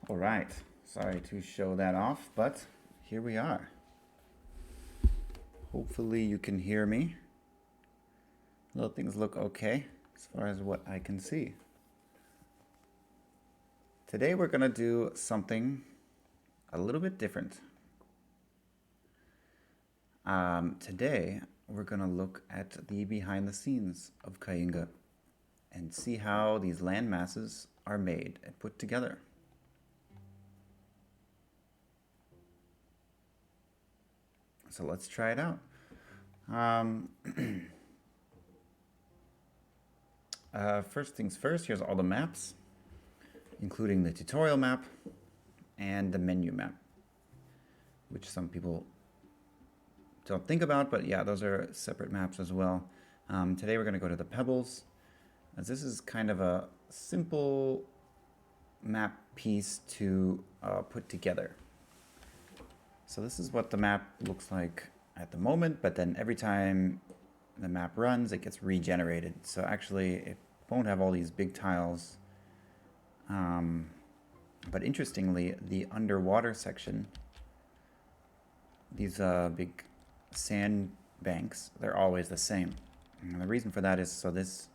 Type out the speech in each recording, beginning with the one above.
All right, sorry to show that off, but here we are. Hopefully you can hear me. Little things look okay as far as what I can see. Today we're gonna do something a little bit different. Today we're gonna look at the behind the scenes of Kainga and see how these land masses are made and put together. So let's try it out. First things first, here's all the maps, including the tutorial map and the menu map, which some people don't think about, but yeah, those are separate maps as well. Today we're going to go to the Pebbles, as this is kind of a simple map piece to put together. So this is what the map looks like at the moment, but then every time the map runs, it gets regenerated. So actually, it won't have all these big tiles. But interestingly, the underwater section, these big sand banks, they're always the same. And the reason for that is so this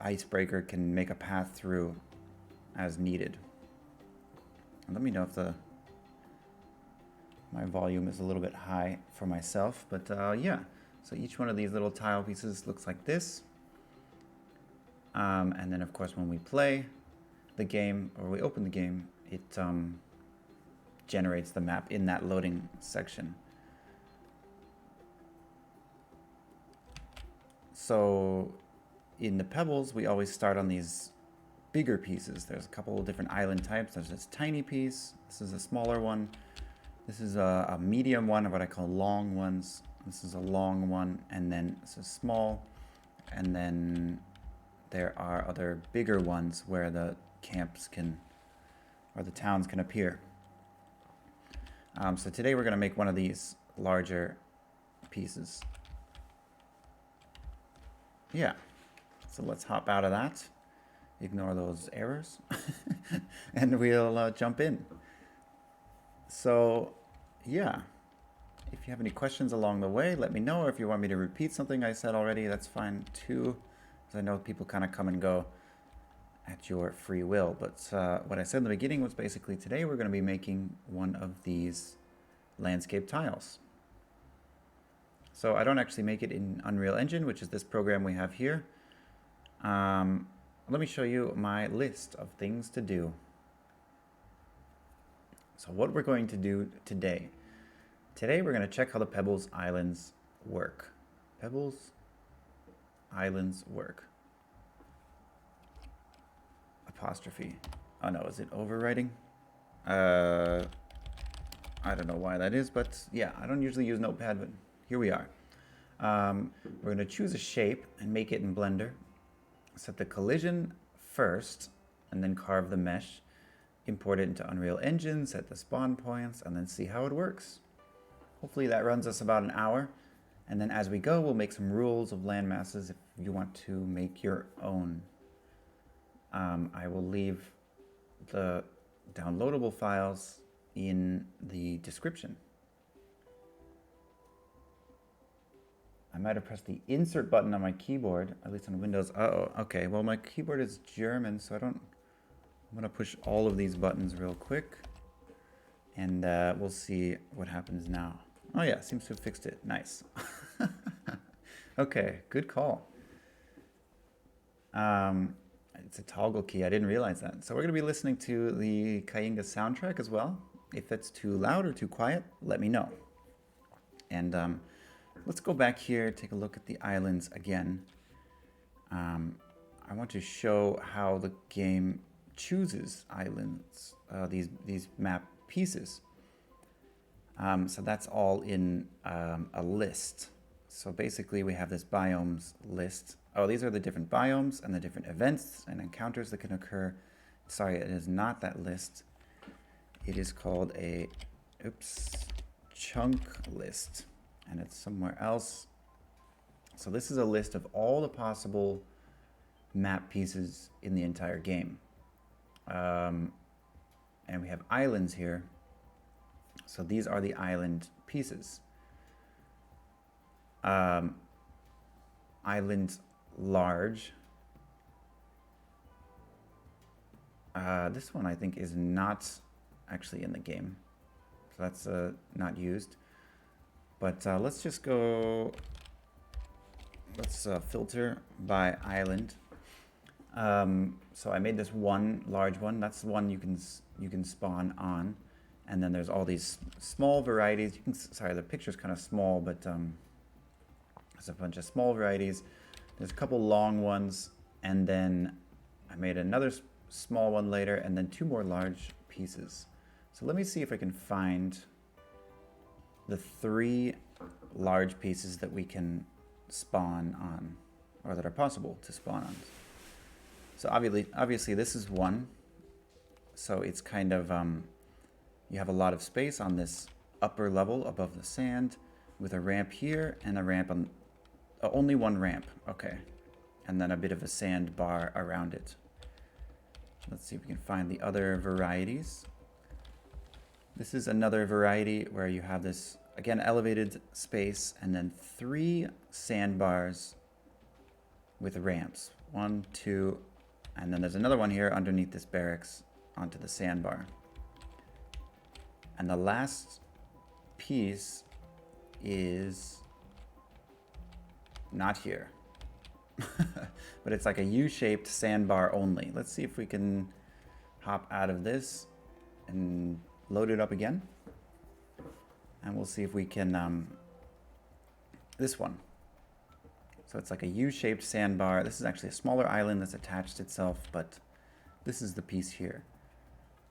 icebreaker can make a path through as needed. And let me know if my volume is a little bit high for myself, but yeah. So each one of these little tile pieces looks like this. And then of course when we play the game, or we open the game, it generates the map in that loading section. So in the Pebbles, we always start on these bigger pieces. There's a couple of different island types. There's this tiny piece. This is a smaller one. This is a medium one, or what I call long ones. This is a long one, and then this is small. And then there are other bigger ones where the camps can, or the towns can appear. So today we're going to make one of these larger pieces. Yeah, so let's hop out of that, ignore those errors, and we'll jump in. So yeah, if you have any questions along the way, let me know. Or if you want me to repeat something I said already, that's fine too, because I know people kind of come and go at your free will. But what I said in the beginning was basically today we're going to be making one of these landscape tiles. So I don't actually make it in Unreal Engine, which is this program we have here. Let me show you my list of things to do. So what we're going to do today. Today we're going to check how the Pebbles Islands work. Pebbles Islands work. Apostrophe. Oh no, is it overwriting? I don't know why that is, but yeah, I don't usually use Notepad, but here we are. We're going to choose a shape and make it in Blender. Set the collision first, and then carve the mesh. Import it into Unreal Engine, set the spawn points, and then see how it works. Hopefully that runs us about an hour. And then as we go, we'll make some rules of land masses if you want to make your own. I will leave the downloadable files in the description. I might have pressed the insert button on my keyboard, at least on Windows. Uh-oh, okay, well my keyboard is German, so I'm gonna push all of these buttons real quick, and we'll see what happens now. Oh yeah, seems to have fixed it, nice. Okay, good call. It's a toggle key, I didn't realize that. So we're gonna be listening to the Kainga soundtrack as well. If it's too loud or too quiet, let me know. And let's go back here, take a look at the islands again. I want to show how the game chooses islands, these map pieces. So that's all in a list. So basically we have this biomes list. Oh, these are the different biomes and the different events and encounters that can occur. Sorry, it is not that list. It is called a, chunk list, and it's somewhere else. So this is a list of all the possible map pieces in the entire game. And we have islands here. So these are the island pieces. Island large. This one I think is not actually in the game. So that's not used. But let's just go, let's filter by island. So I made this one large one. That's the one you can spawn on. And then there's all these small varieties. You can, sorry, the picture's kind of small, but there's a bunch of small varieties. There's a couple long ones, and then I made another small one later, and then two more large pieces. So let me see if I can find the 3 large pieces that we can spawn on, or that are possible to spawn on. So obviously this is one. So it's kind of, you have a lot of space on this upper level above the sand with a ramp here and a ramp on, only one ramp, okay. And then a bit of a sandbar around it. Let's see if we can find the other varieties. This is another variety where you have this, again, elevated space and then 3 sandbars with ramps. 1, 2, and then there's another one here underneath this barracks onto the sandbar. And the last piece is not here. But it's like a U-shaped sandbar only. Let's see if we can hop out of this and load it up again. And we'll see if we can, this one. So it's like a U-shaped sandbar. This is actually a smaller island that's attached itself, but this is the piece here.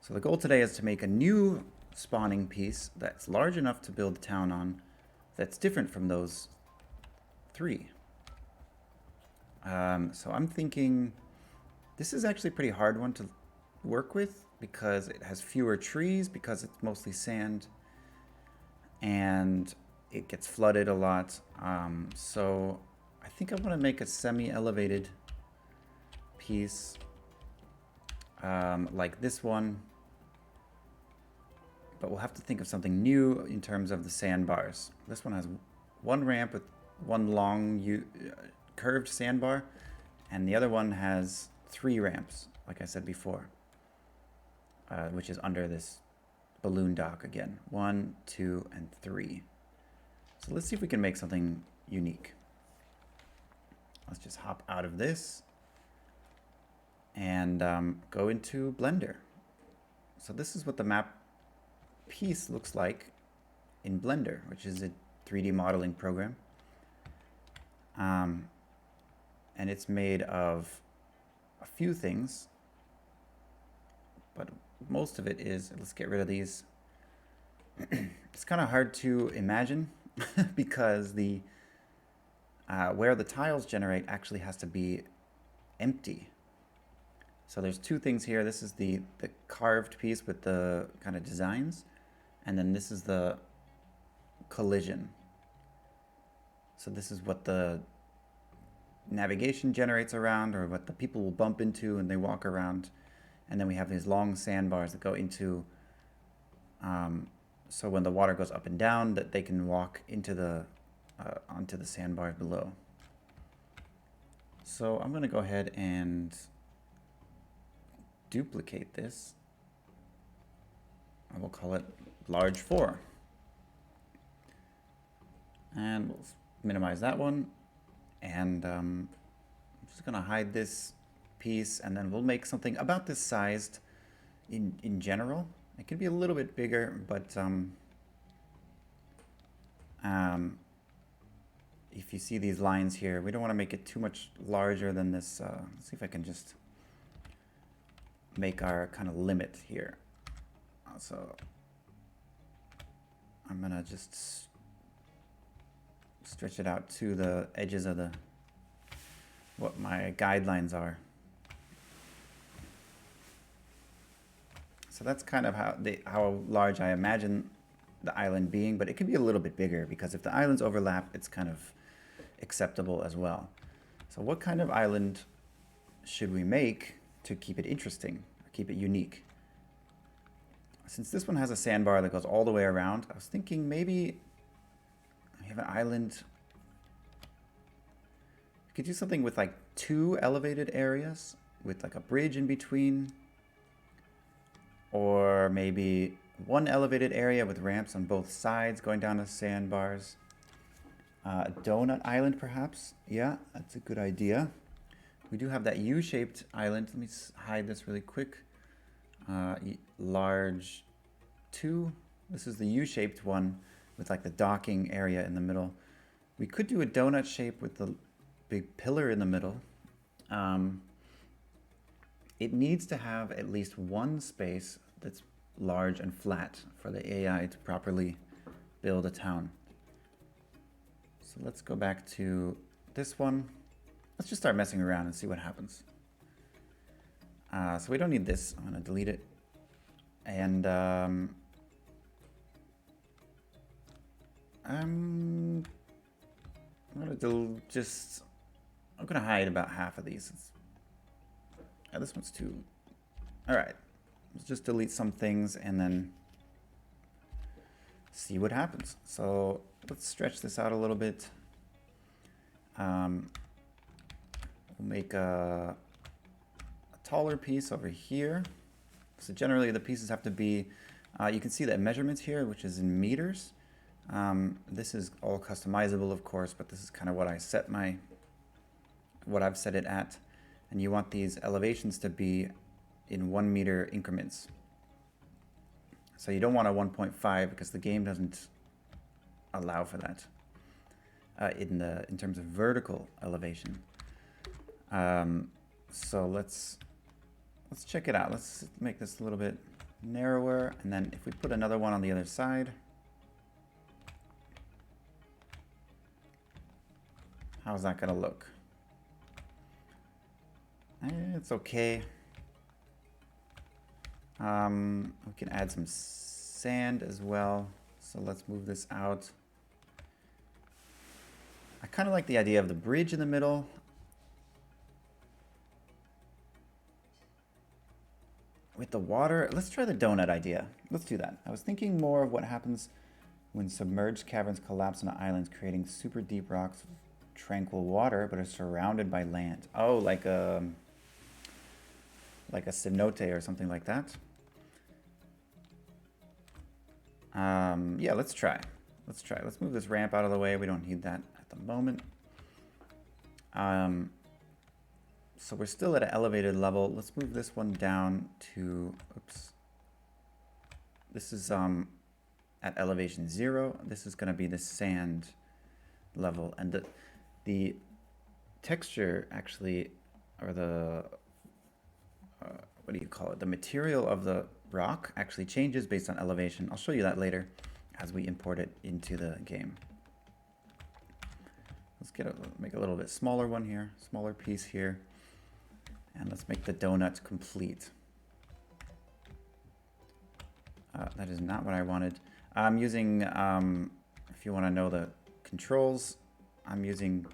So the goal today is to make a new spawning piece that's large enough to build a town on, that's different from those 3. So I'm thinking this is actually a pretty hard one to work with because it has fewer trees, because it's mostly sand, and it gets flooded a lot. So I think I want to make a semi-elevated piece like this one, but we'll have to think of something new in terms of the sandbars. This one has 1 ramp with 1 long curved sandbar, and the other one has 3 ramps, like I said before, which is under this balloon dock again. 1, 2, and 3. So let's see if we can make something unique. Let's just hop out of this and go into Blender. So this is what the map piece looks like in Blender, which is a 3D modeling program. And it's made of a few things, but most of it is, let's get rid of these. It's kind of hard to imagine because the where the tiles generate actually has to be empty. So there's 2 things here. This is the carved piece with the kind of designs, and then this is the collision. So this is what the navigation generates around, or what the people will bump into when they walk around. And then we have these long sandbars that go into, so when the water goes up and down, that they can walk into the onto the sandbars below. So I'm going to go ahead and duplicate this. I will call it large 4. And we'll minimize that one. And I'm just going to hide this piece, and then we'll make something about this sized in general. It can be a little bit bigger, but if you see these lines here, we don't want to make it too much larger than this. Let's see if I can just make our kind of limit here. So I'm going to just stretch it out to the edges of the what my guidelines are. So that's kind of how large I imagine the island being, but it can be a little bit bigger because if the islands overlap, it's kind of acceptable as well. So what kind of island should we make to keep it interesting, keep it unique. Since this one has a sandbar that goes all the way around, I was thinking maybe we have an island. We could do something with like 2 elevated areas with like a bridge in between. Or maybe 1 elevated area with ramps on both sides going down to sandbars. A donut island, perhaps. Yeah, that's a good idea. We do have that U-shaped island. Let me hide this really quick. Large 2. This is the U-shaped one with like the docking area in the middle. We could do a donut shape with the big pillar in the middle. It needs to have at least 1 space that's large and flat for the AI to properly build a town. So let's go back to this one. Let's just start messing around and see what happens. So we don't need this. I'm going to delete it. And I'm going to hide about half of these. This one's too... All right. Let's just delete some things and then see what happens. So let's stretch this out a little bit. We'll make a taller piece over here. So generally the pieces have to be, you can see the measurements here, which is in meters. This is all customizable, of course, but this is kind of what I've set it at. And you want these elevations to be in 1 meter increments. So you don't want a 1.5 because the game doesn't allow for that in terms of vertical elevation. So let's check it out. Let's make this a little bit narrower, and then if we put another one on the other side, how's that gonna look? It's okay. We can add some sand as well. So let's move this out. I kind of like the idea of the bridge in the middle. With the water, let's try the donut idea. Let's do that. I was thinking more of what happens when submerged caverns collapse on islands, creating super deep rocks with tranquil water, but are surrounded by land. Oh, like a cenote or something like that. Yeah, let's try. Let's move this ramp out of the way. We don't need that at the moment. So we're still at an elevated level. Let's move this one down to, oops. This is at elevation 0. This is going to be the sand level. And the texture actually, or the, what do you call it? The material of the rock actually changes based on elevation. I'll show you that later as we import it into the game. Let's make a little bit smaller one here, smaller piece here. And let's make the donut complete. That is not what I wanted. I'm using, if you want to know the controls, I'm using,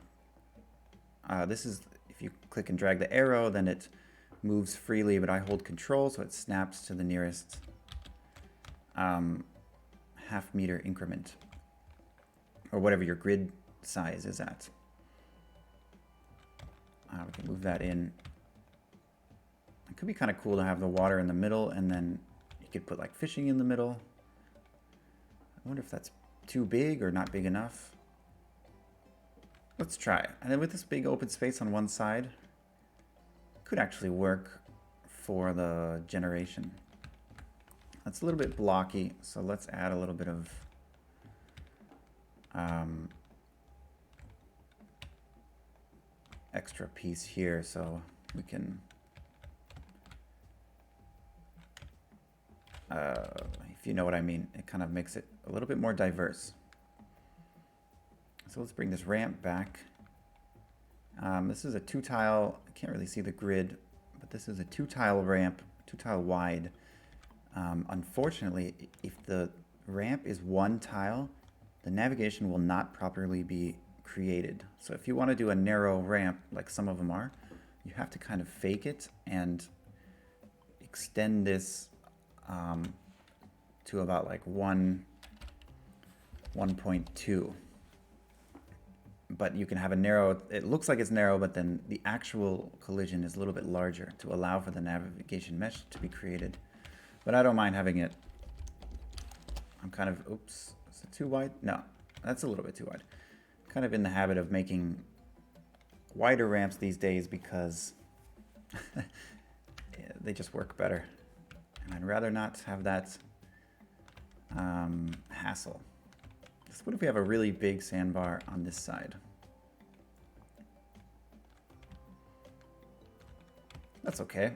this is, if you click and drag the arrow, then it moves freely, but I hold control, so it snaps to the nearest half-meter increment, or whatever your grid size is at. We can move that in. It could be kind of cool to have the water in the middle, and then you could put like fishing in the middle. I wonder if that's too big or not big enough. Let's try it. And then with this big open space on one side, could actually work for the generation. That's a little bit blocky, so let's add a little bit of extra piece here so we can if you know what I mean, it kind of makes it a little bit more diverse. So let's bring this ramp back. This is a 2-tile, I can't really see the grid, but this is a 2-tile ramp, 2-tile wide. Unfortunately, if the ramp is 1 tile, the navigation will not properly be created. So if you want to do a narrow ramp, like some of them are, you have to kind of fake it, and extend this to about like 1.2. But you can have a narrow, it looks like it's narrow, but then the actual collision is a little bit larger to allow for the navigation mesh to be created. But I don't mind having it, I'm kind of, oops, is it too wide? No, that's a little bit too wide. Kind of in the habit of making wider ramps these days because they just work better. And I'd rather not have that hassle. What if we have a really big sandbar on this side? That's okay.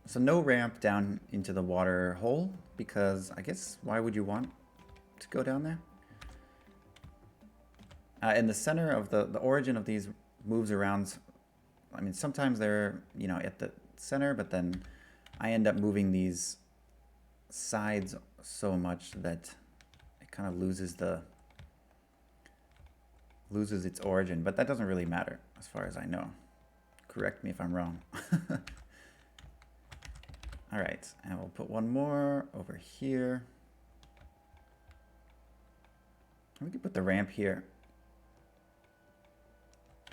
So no ramp down into the water hole, because I guess why would you want to go down there? In the center of the origin of these moves around, I mean, sometimes they're, you know, at the center, but then I end up moving these sides so much that it kind of loses its origin, but that doesn't really matter as far as I know. Correct me if I'm wrong. All right, and we'll put one more over here. We can put the ramp here.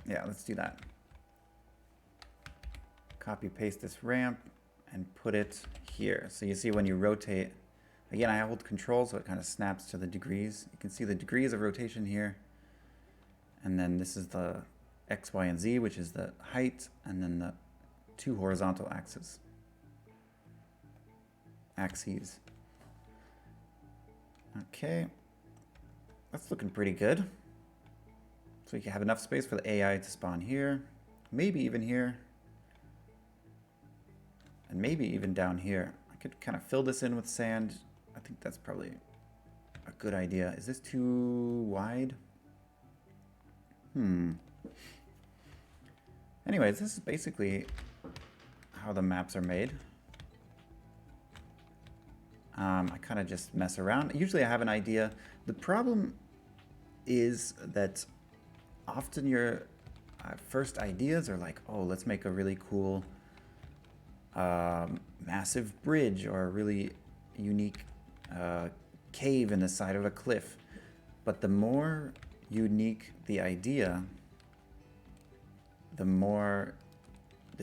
Yeah, let's do that. Copy paste this ramp and put it here. So you see when you rotate, again, I hold control so it kind of snaps to the degrees. You can see the degrees of rotation here. And then this is the X, Y, and Z, which is the height, and then the two horizontal axes. Okay, that's looking pretty good. So we can have enough space for the AI to spawn here, maybe even here, and maybe even down here. I could kind of fill this in with sand. I think that's probably a good idea. Is this too wide? Anyways, this is basically how the maps are made. I kind of just mess around. Usually I have an idea. The problem is that often your first ideas are like, oh, let's make a really cool massive bridge or a really unique cave in the side of a cliff. But the more unique the idea, the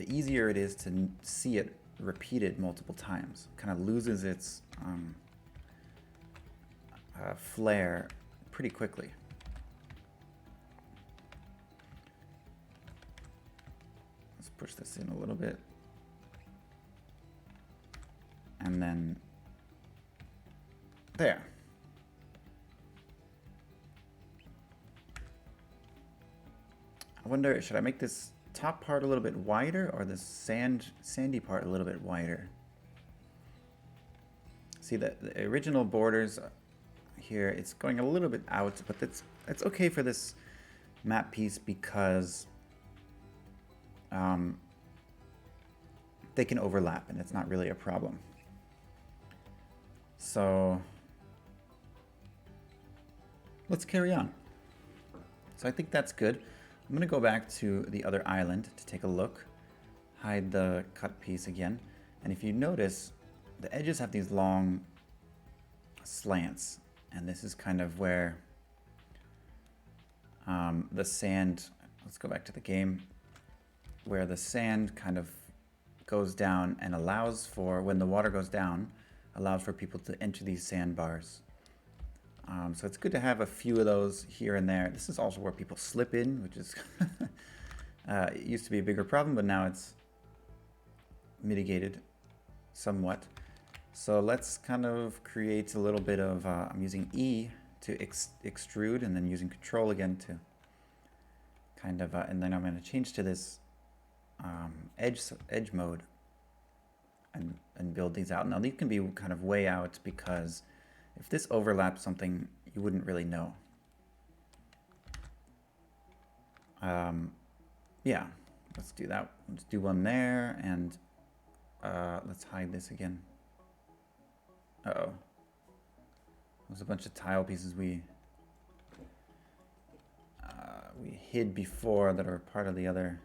easier it is to see it repeated multiple times. Kind of loses its flair pretty quickly. Let's push this in a little bit. And then there. I wonder, should I make this top part a little bit wider or the sandy part a little bit wider? See the original borders here, it's going a little bit out, but that's okay for this map piece because they can overlap and it's not really a problem. So let's carry on. So I think that's good. I'm going to go back to the other island to take a look, hide the cut piece again, and if you notice, the edges have these long slants, and this is kind of where the sand, let's go back to the game, where the sand kind of goes down and allows for, when the water goes down, allows for people to enter these sandbars. So it's good to have a few of those here and there. This is also where people slip in, which is it used to be a bigger problem, but now it's mitigated somewhat. So let's kind of create a little bit of, I'm using E to extrude and then using Control again to kind of, and then I'm going to change to this edge mode and build these out. Now these can be kind of way out because if this overlaps something, you wouldn't really know. Yeah, let's do that. Let's do one there, and let's hide this again. Uh-oh. There's a bunch of tile pieces we hid before that are part of the other.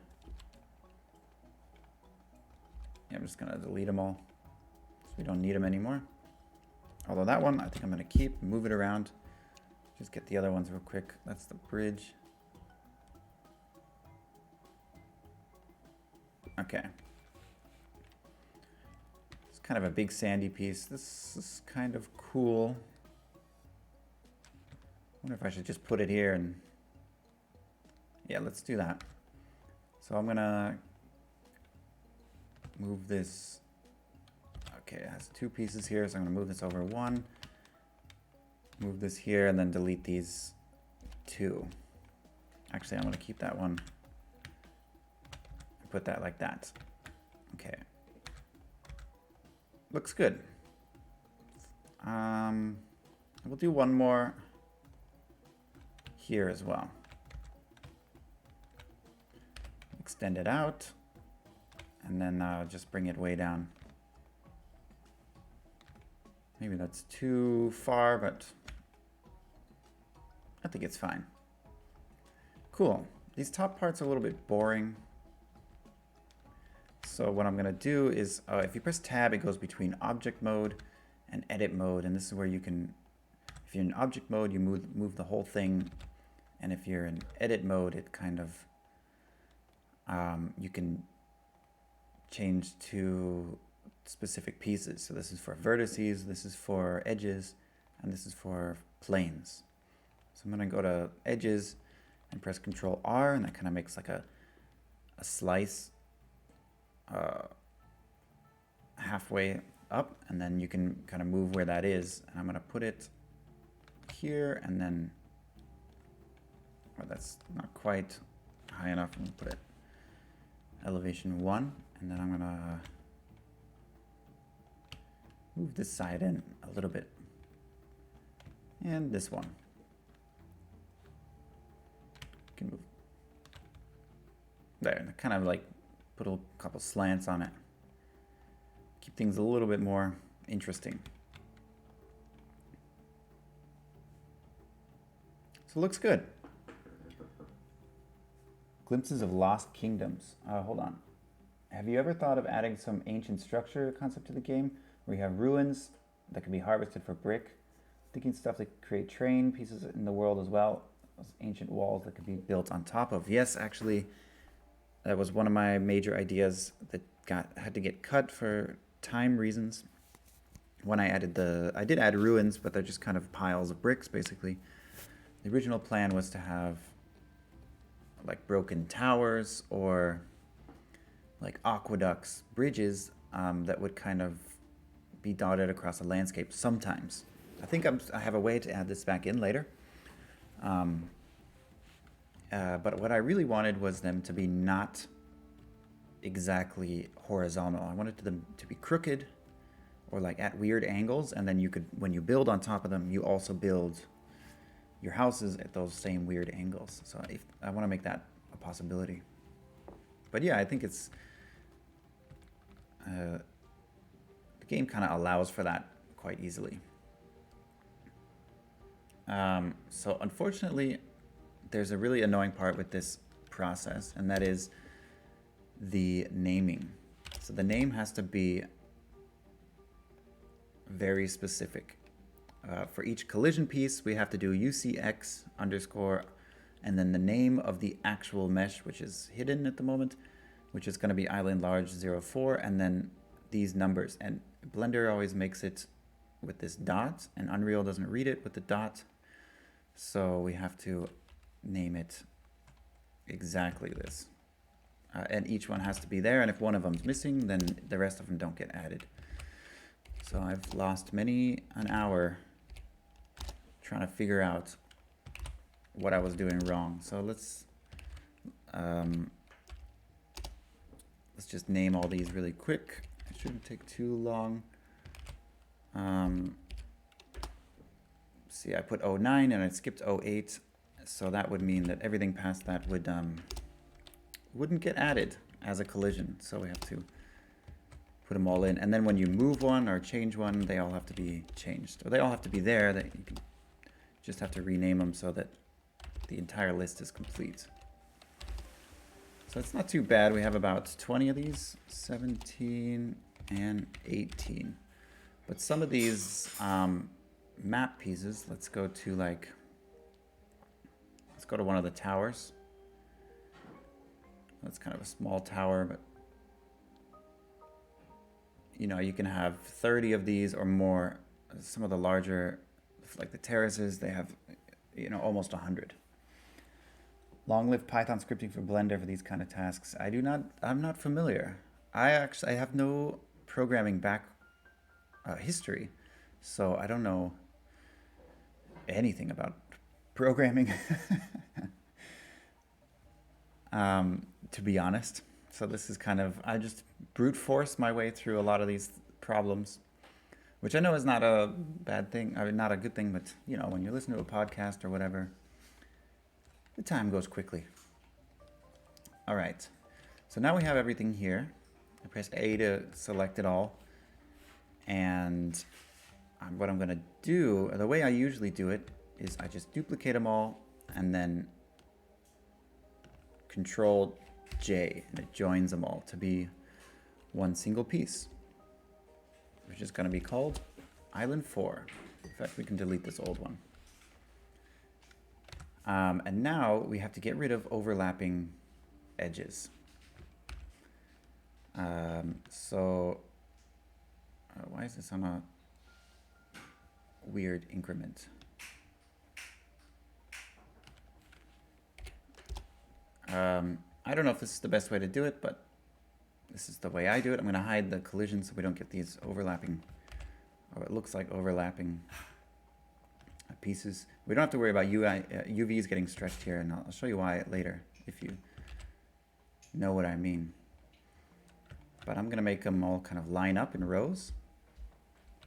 Yeah, I'm just gonna delete them all. we don't need them anymore. Although that one, I think I'm going to keep, move it around. Just get the other ones real quick. That's the bridge. Okay. It's kind of a big sandy piece. This is kind of cool. I wonder if I should just put it here and... Yeah, let's do that. So I'm gonna move this. Okay, it has 2 pieces here, so I'm gonna move this over 1. Move this here and then delete these 2. Actually, I'm gonna keep that one. Put that like that. Okay. Looks good. We'll do one more here as well. Extend it out, and then just bring it way down. Maybe that's too far, but I think it's fine. Cool. These top parts are a little bit boring. So what I'm going to do is, if you press tab, it goes between object mode and edit mode. And this is where you can, if you're in object mode, you move the whole thing. And if you're in edit mode, it kind of, you can change to specific pieces. So this is for vertices, this is for edges, and this is for planes. So I'm going to go to edges and press Control R, and that kind of makes like a slice halfway up, and then you can kind of move where that is. And I'm going to put it here, and then, well, that's not quite high enough. I'm going to put it elevation 1, and then I'm going to move this side in a little bit, and this one can move there, kind of like put a couple slants on it, keep things a little bit more interesting. So it looks good. Glimpses of lost kingdoms. Hold on. Have you ever thought of adding some ancient structure concept to the game, where you have ruins that can be harvested for brick, thinking stuff that create train pieces in the world as well, those ancient walls that could be built on top of? Yes, actually, that was one of my major ideas that had to get cut for time reasons. When I did add ruins, but they're just kind of piles of bricks, basically. The original plan was to have like broken towers or like aqueducts, bridges that would kind of be dotted across the landscape sometimes. I think I have a way to add this back in later. But what I really wanted was them to be not exactly horizontal. I wanted them to be crooked or like at weird angles, and then you could, when you build on top of them, you also build your houses at those same weird angles. So I want to make that a possibility. But yeah, I think it's the game kind of allows for that quite easily. So unfortunately, there's a really annoying part with this process, and that is the naming. So the name has to be very specific. For each collision piece, we have to do UCX underscore, and then the name of the actual mesh, which is hidden at the moment, which is going to be island large 04, and then these numbers. And Blender always makes it with this dot, and Unreal doesn't read it with the dot. So we have to name it exactly this. And each one has to be there, and if one of them's missing, then the rest of them don't get added. So I've lost many an hour trying to figure out what I was doing wrong. So let's just name all these really quick. It shouldn't take too long. See, I put 09 and I skipped 08, so that would mean that everything past that wouldn't get added as a collision. So we have to put them all in, and then when you move one or change one, they all have to be changed, or they all have to be there. That you can just have to rename them so that the entire list is complete. So it's not too bad. We have about 20 of these, 17 and 18. But some of these map pieces, let's go to one of the towers. That's kind of a small tower, but you know, you can have 30 of these or more. Some of the larger, like the terraces, they have, you know, almost 100. Long live Python scripting for Blender for these kind of tasks. I'm not familiar. I have no programming history, so I don't know anything about programming, to be honest. So this is kind of, I just brute force my way through a lot of these problems, which I know is not a bad thing, I mean, not a good thing, but you know, when you listen to a podcast or whatever, the time goes quickly. All right, so now we have everything here. I press A to select it all. And what I'm gonna do, the way I usually do it, is I just duplicate them all and then Control J, and it joins them all to be one single piece, which is gonna be called Island 4. In fact, we can delete this old one. And now we have to get rid of overlapping edges. Why is this on a weird increment? I don't know if this is the best way to do it, but this is the way I do it. I'm going to hide the collision so we don't get these overlapping, or it looks like overlapping pieces. We don't have to worry about UVs getting stretched here, and I'll show you why later if you know what I mean. But I'm going to make them all kind of line up in rows.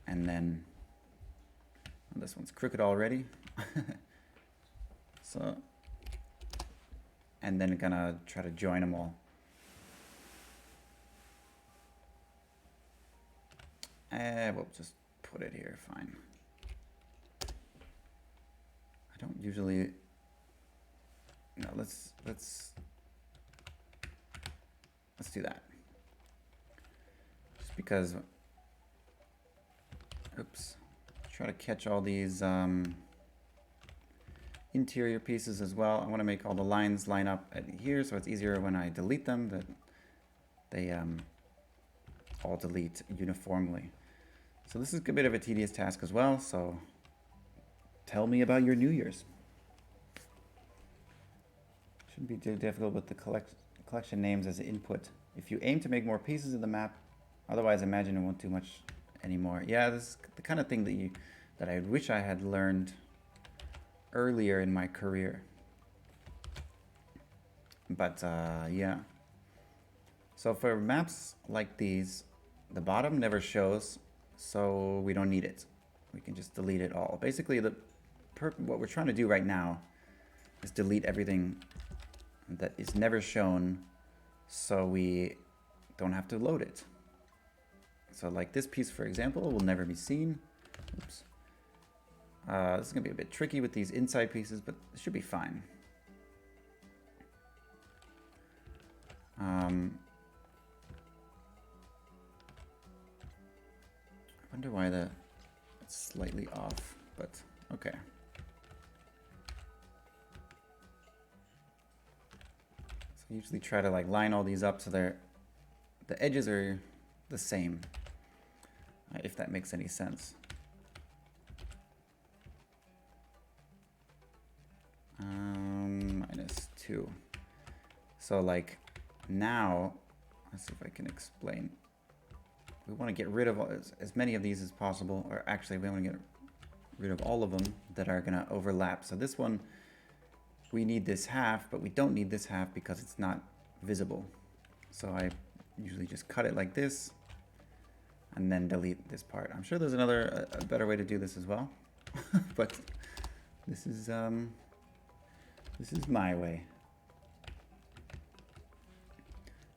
And then, well, this one's crooked already. So, and then gonna try to join them all. We'll just put it here, fine. I don't usually, no, let's do that. Just because, oops, try to catch all these interior pieces as well. I want to make all the lines line up at here so it's easier when I delete them that they all delete uniformly. So this is a bit of a tedious task as well, so tell me about your New Year's. Shouldn't be too difficult with the collection names as input. If you aim to make more pieces of the map, otherwise imagine it won't do much anymore. Yeah, this is the kind of thing that I wish I had learned earlier in my career. But yeah. So for maps like these, the bottom never shows, so we don't need it. We can just delete it all. Basically, what we're trying to do right now is delete everything that is never shown, so we don't have to load it. So like this piece, for example, will never be seen. Oops. This is going to be a bit tricky with these inside pieces, but it should be fine. I wonder why it's slightly off, but okay. So I usually try to like line all these up so the edges are the same, if that makes any sense. -2. So like now, let's see if I can explain. We want to get rid of as many of these as possible, or actually we want to get rid of all of them that are going to overlap. So this one, we need this half, but we don't need this half because it's not visible. So I usually just cut it like this and then delete this part. I'm sure there's a better way to do this as well, but this is my way.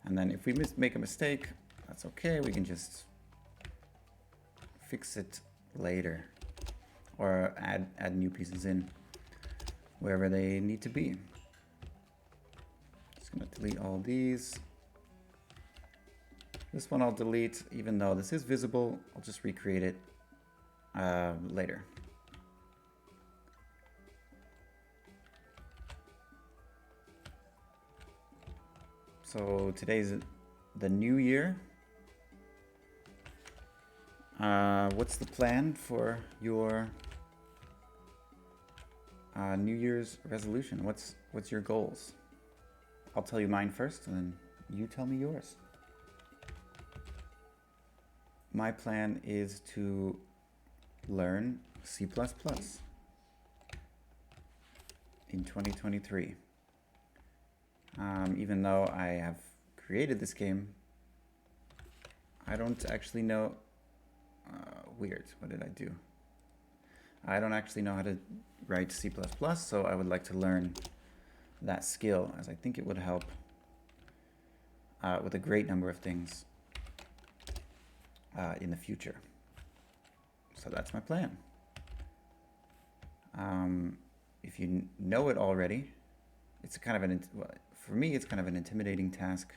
And then if we make a mistake, that's okay. We can just fix it later or add new pieces in wherever they need to be. Just gonna delete all these. This one I'll delete, even though this is visible. I'll just recreate it later. So today's the new year. What's the plan for your New Year's resolution? What's your goals? I'll tell you mine first, and then you tell me yours. My plan is to learn C++ in 2023. Even though I have created this game, I don't actually know. Weird. What did I do? I don't actually know how to write C++, so I would like to learn that skill, as I think it would help with a great number of things in the future. So that's my plan. If you know it already, it's kind of for me, it's kind of an intimidating task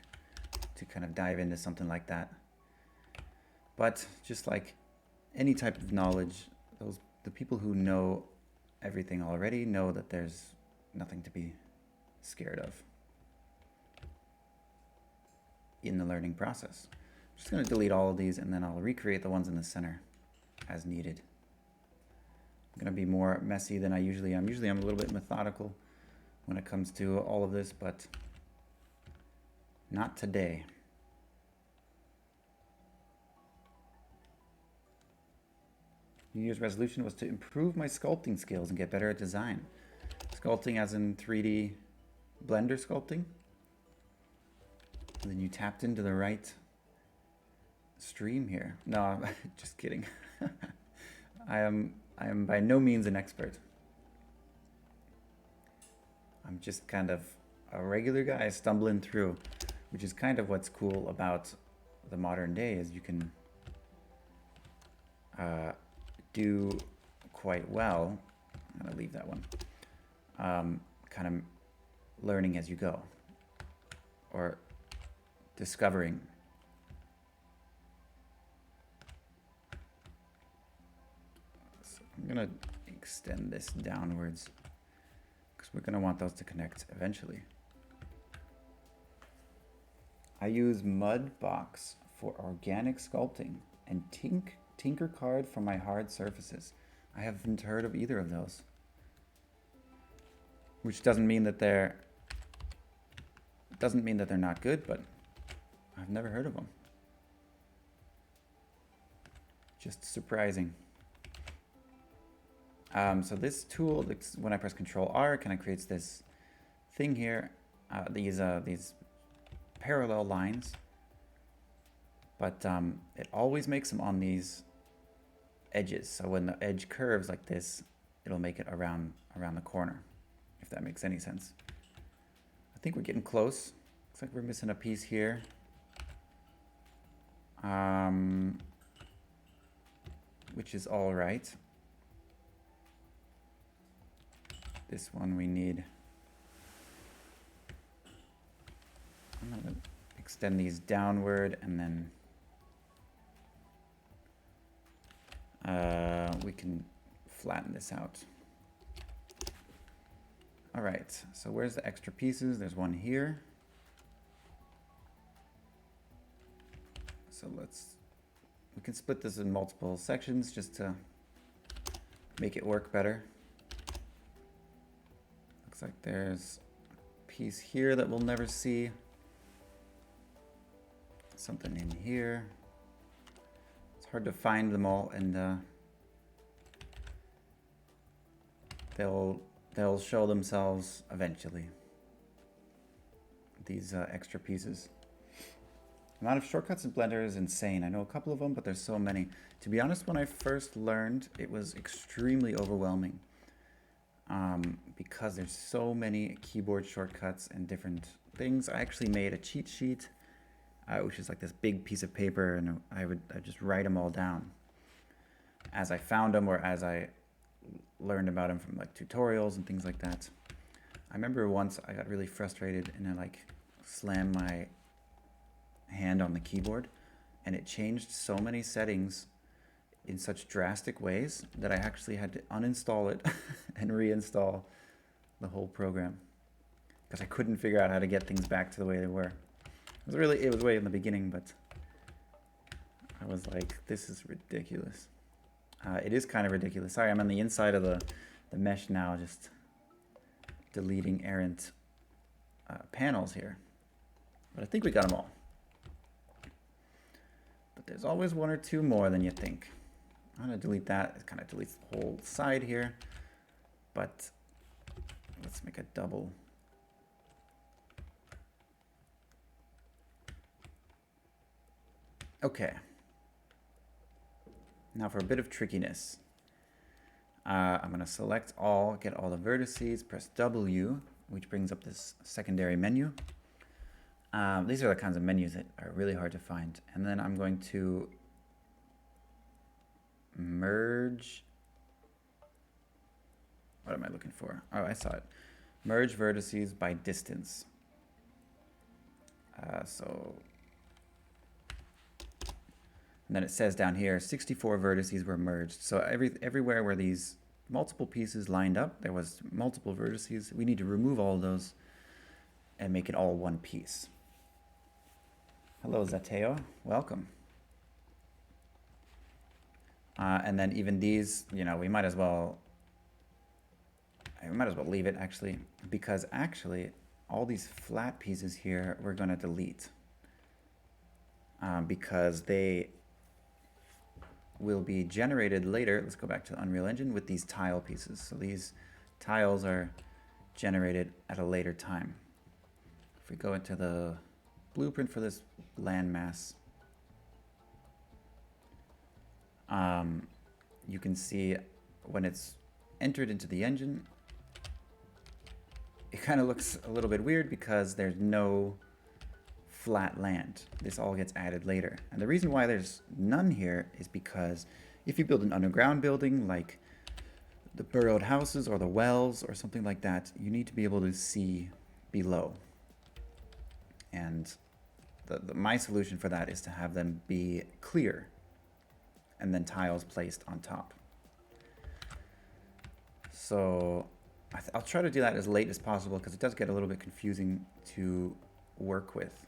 to kind of dive into something like that. But just like any type of knowledge, the people who know everything already know that there's nothing to be scared of in the learning process. I'm just going to delete all of these, and then I'll recreate the ones in the center as needed. I'm going to be more messy than I usually am. Usually I'm a little bit methodical when it comes to all of this, but not today. New Year's resolution was to improve my sculpting skills and get better at design. Sculpting as in 3D Blender sculpting. And then you tapped into the right stream here. No, I'm just kidding. I am by no means an expert. I'm just kind of a regular guy stumbling through, which is kind of what's cool about the modern day, is you can do quite well. I'm gonna leave that one. Kind of learning as you go, or discovering. So I'm gonna extend this downwards because we're gonna want those to connect eventually. I use Mudbox for organic sculpting and Tinkercard for my hard surfaces. I haven't heard of either of those. Which doesn't mean that they're not good, but I've never heard of them. Just surprising. So this tool, when I press Control R, it kind of creates this thing here. These parallel lines, but it always makes them on these edges. So when the edge curves like this, it'll make it around the corner, if that makes any sense. I think we're getting close. Looks like we're missing a piece here. Which is all right. This one we need. I'm going to extend these downward, and then we can flatten this out. All right, so where's the extra pieces? There's one here. So we can split this in multiple sections just to make it work better. Looks like there's a piece here that we'll never see. Something in here. It's hard to find them all, and they'll show themselves eventually. These extra pieces. The amount of shortcuts in Blender is insane. I know a couple of them, but there's so many. To be honest, when I first learned, it was extremely overwhelming because there's so many keyboard shortcuts and different things. I actually made a cheat sheet, which is like this big piece of paper, and I'd just write them all down as I found them or as I learned about them from like tutorials and things like that. I remember once I got really frustrated and I like slammed my hand on the keyboard, and it changed so many settings in such drastic ways that I actually had to uninstall it and reinstall the whole program because I couldn't figure out how to get things back to the way they were. It was way in the beginning, but I was like, this is ridiculous. It is kind of ridiculous. Sorry, I'm on the inside of the mesh now, just deleting errant panels here. But I think we got them all. But there's always one or two more than you think. I'm going to delete that. It kind of deletes the whole side here. But let's make a double. Okay. Now for a bit of trickiness. I'm going to select all, get all the vertices, press W, which brings up this secondary menu. These are the kinds of menus that are really hard to find. And then I'm going to merge. What am I looking for? Oh, I saw it. Merge vertices by distance. And then it says down here, 64 vertices were merged. So everywhere where these multiple pieces lined up, there was multiple vertices. We need to remove all of those and make it all one piece. Hello, Zateo. Welcome. And then even these, you know, we might as well leave it actually, because actually all these flat pieces here we're going to delete because they will be generated later. Let's go back to the Unreal Engine with these tile pieces. So these tiles are generated at a later time. If we go into the blueprint for this landmass, you can see when it's entered into the engine, it kind of looks a little bit weird because there's no flat land. This all gets added later. And the reason why there's none here is because if you build an underground building like the burrowed houses or the wells or something like that, you need to be able to see below. And my solution for that is to have them be clear and then tiles placed on top. So I'll try to do that as late as possible because it does get a little bit confusing to work with.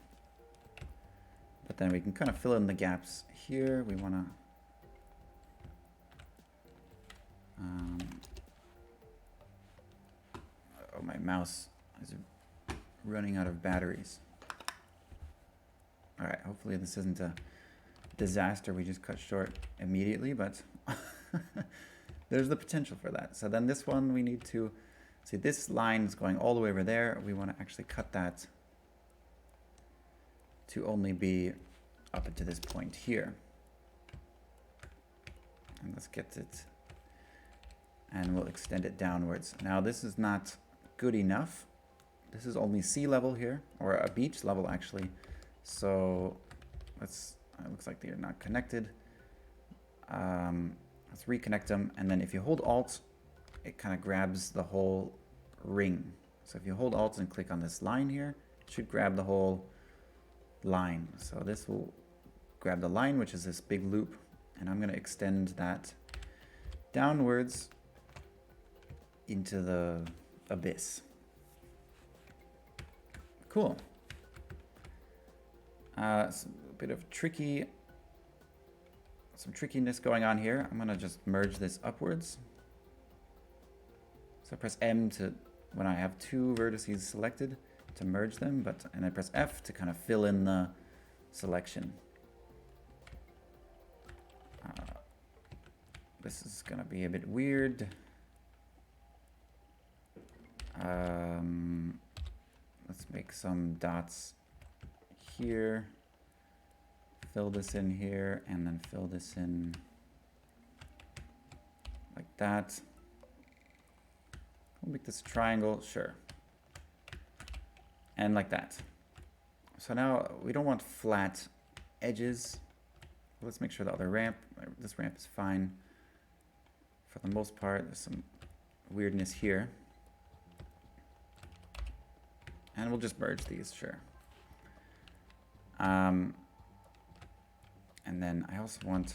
But then we can kind of fill in the gaps here. We want to oh, my mouse is running out of batteries. All right, hopefully this isn't a disaster we just cut short immediately, but there's the potential for that. So then this one we need to see, this line is going all the way over there. We want to actually cut that to only be up into this point here. And let's get it, and we'll extend it downwards. Now this is not good enough. This is only sea level here, or a beach level actually. So let's, it looks like they're not connected. Let's reconnect them, and then if you hold Alt, it kind of grabs the whole ring. So if you hold Alt and click on this line here, it should grab the whole line. So this will grab the line, which is this big loop, and I'm going to extend that downwards into the abyss. Cool. It's a bit of some trickiness going on here. I'm going to just merge this upwards. So I press M to, when I have two vertices selected, to merge them, and I press F to kind of fill in the selection. This is going to be a bit weird. Let's make some dots here. Fill this in here, and then fill this in like that. We'll make this a triangle, sure. And like that. So now we don't want flat edges. Let's make sure the other ramp, this ramp is fine. For the most part, there's some weirdness here. And we'll just merge these, sure. And then I also want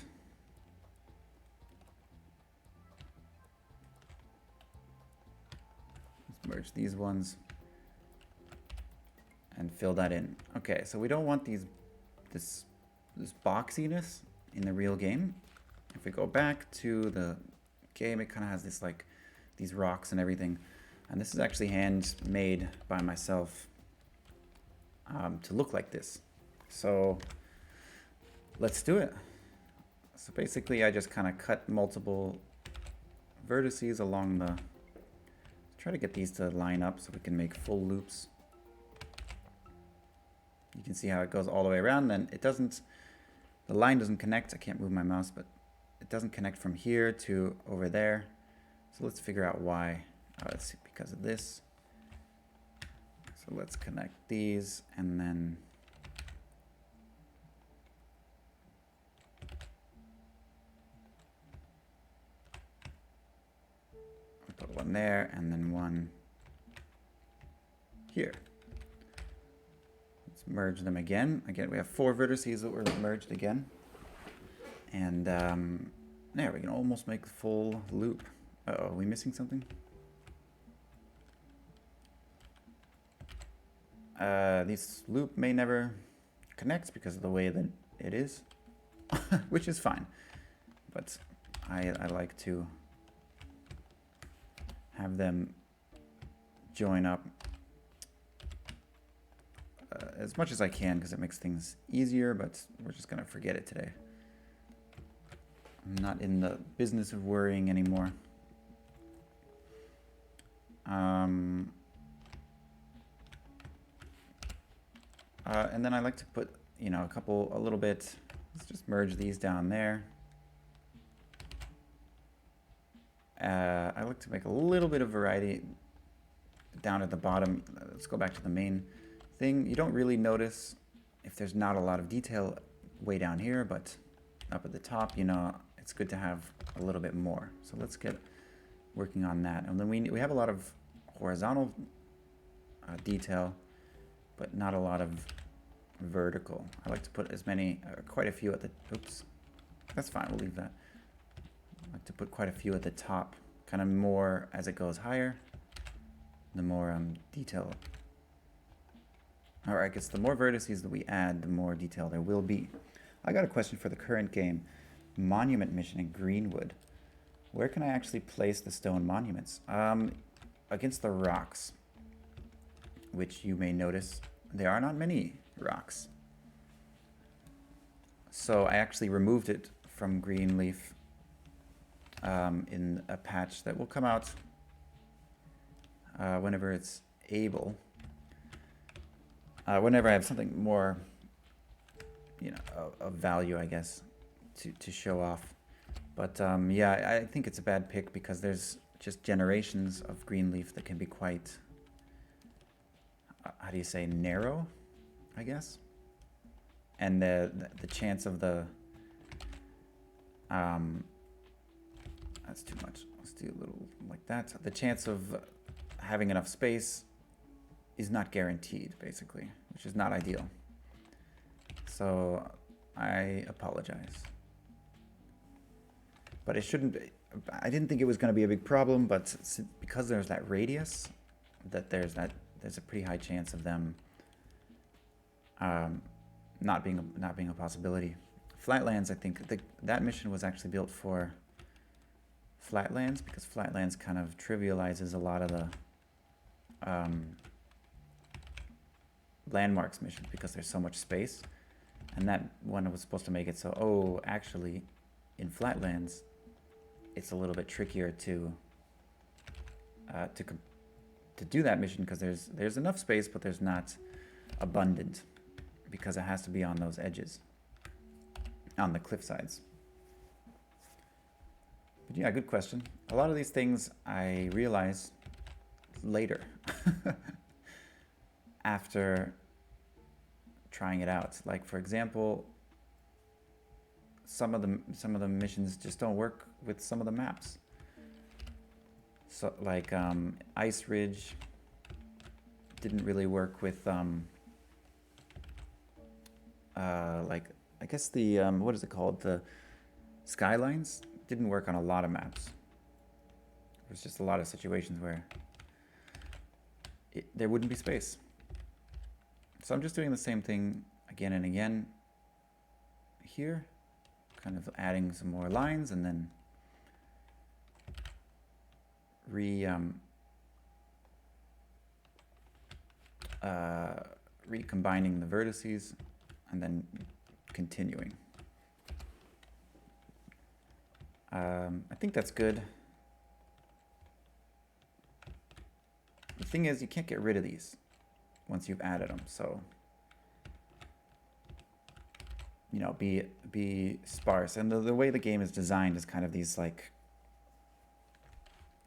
merge these ones and fill that in. Okay, so we don't want this boxiness in the real game. If we go back to the game, it kind of has this like these rocks and everything. And this is actually handmade by myself to look like this. So let's do it. So basically I just kind of cut multiple vertices along the, try to get these to line up so we can make full loops. You can see how it goes all the way around, then it doesn't, the line doesn't connect. I can't move my mouse, but it doesn't connect from here to over there. So let's figure out why. Let's see, because of this. So let's connect these and then put one there and then one here. Let's merge them again. Again, we have 4 vertices that were merged again. And there, we can almost make a full loop. Uh-oh, are we missing something? This loop may never connect because of the way that it is, which is fine. But I like to have them join up as much as I can because it makes things easier, but we're just going to forget it today. I'm not in the business of worrying anymore. And then I like to put, you know, a little bit, let's just merge these down there. I like to make a little bit of variety down at the bottom. Let's go back to the main thing. You don't really notice if there's not a lot of detail way down here, but up at the top, you know, it's good to have a little bit more. So let's get working on that. And then we have a lot of horizontal detail, but not a lot of vertical. I like to put as many, quite a few at the, oops, that's fine, we'll leave that. I like to put quite a few at the top, kind of more as it goes higher, the more detail. Or I guess the more vertices that we add, the more detail there will be. I got a question for the current game. Monument mission in Greenwood. Where can I actually place the stone monuments? Against the rocks, which you may notice there are not many rocks. So I actually removed it from Greenleaf in a patch that will come out whenever it's able. Whenever I have something more, you know, of value, I guess, to show off. But yeah, I think it's a bad pick because there's just generations of Greenleaf that can be quite, how do you say, narrow, I guess. And the chance of the, that's too much. Let's do a little like that. The chance of having enough space is not guaranteed, basically, which is not ideal. So I apologize. But it shouldn't be, I didn't think it was going to be a big problem, but because there's that radius, there's a pretty high chance of them not being a possibility. Flatlands, I think that mission was actually built for Flatlands because Flatlands kind of trivializes a lot of the landmarks missions because there's so much space, and that one was supposed to make it so actually in Flatlands it's a little bit trickier to do that mission because there's enough space, but there's not abundant because it has to be on those edges, on the cliff sides. But yeah, good question. A lot of these things I realize later after trying it out. Like, for example, some of the missions just don't work with some of the maps. So like Ice Ridge didn't really work with like, I guess the what is it called, the Skylines didn't work on a lot of maps. There's just a lot of situations where there wouldn't be space. So I'm just doing the same thing again and again here, kind of adding some more lines and then recombining the vertices and then continuing. I think that's good. The thing is, you can't get rid of these once you've added them, so you know, be sparse. And the way the game is designed is kind of these like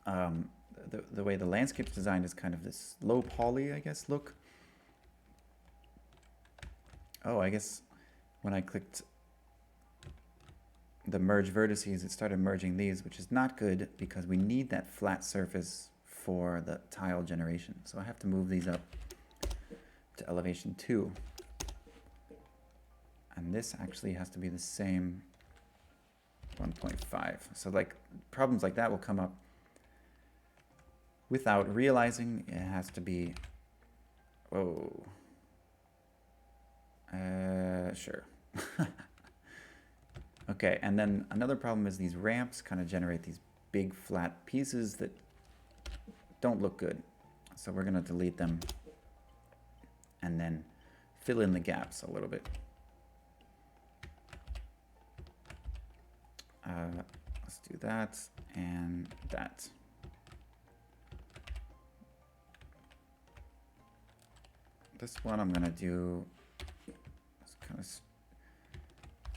the way the landscape's designed is kind of this low poly, I guess, look. Oh, I guess when I clicked the merge vertices, it started merging these, which is not good because we need that flat surface for the tile generation. So I have to move these up to elevation 2. And this actually has to be the same 1.5. So like problems like that will come up without realizing it has to be, sure. Okay, and then another problem is these ramps kind of generate these big flat pieces that don't look good. So we're gonna delete them and then fill in the gaps a little bit. Let's do that and that. This one I'm gonna do, let's kind of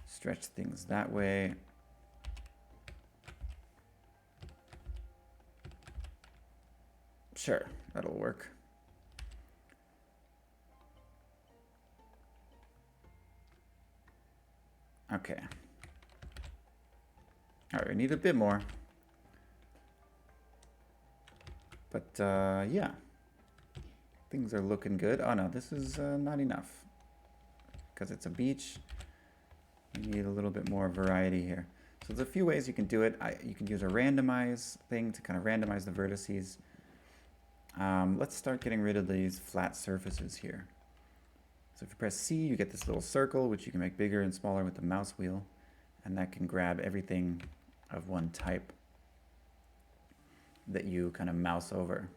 stretch things that way. Sure, that'll work. Okay. All right, we need a bit more. But yeah, things are looking good. Oh no, this is not enough because it's a beach. You need a little bit more variety here. So there's a few ways you can do it. You can use a randomize thing to kind of randomize the vertices. Let's start getting rid of these flat surfaces here. So if you press C, you get this little circle, which you can make bigger and smaller with the mouse wheel. And that can grab everything of one type that you kind of mouse over.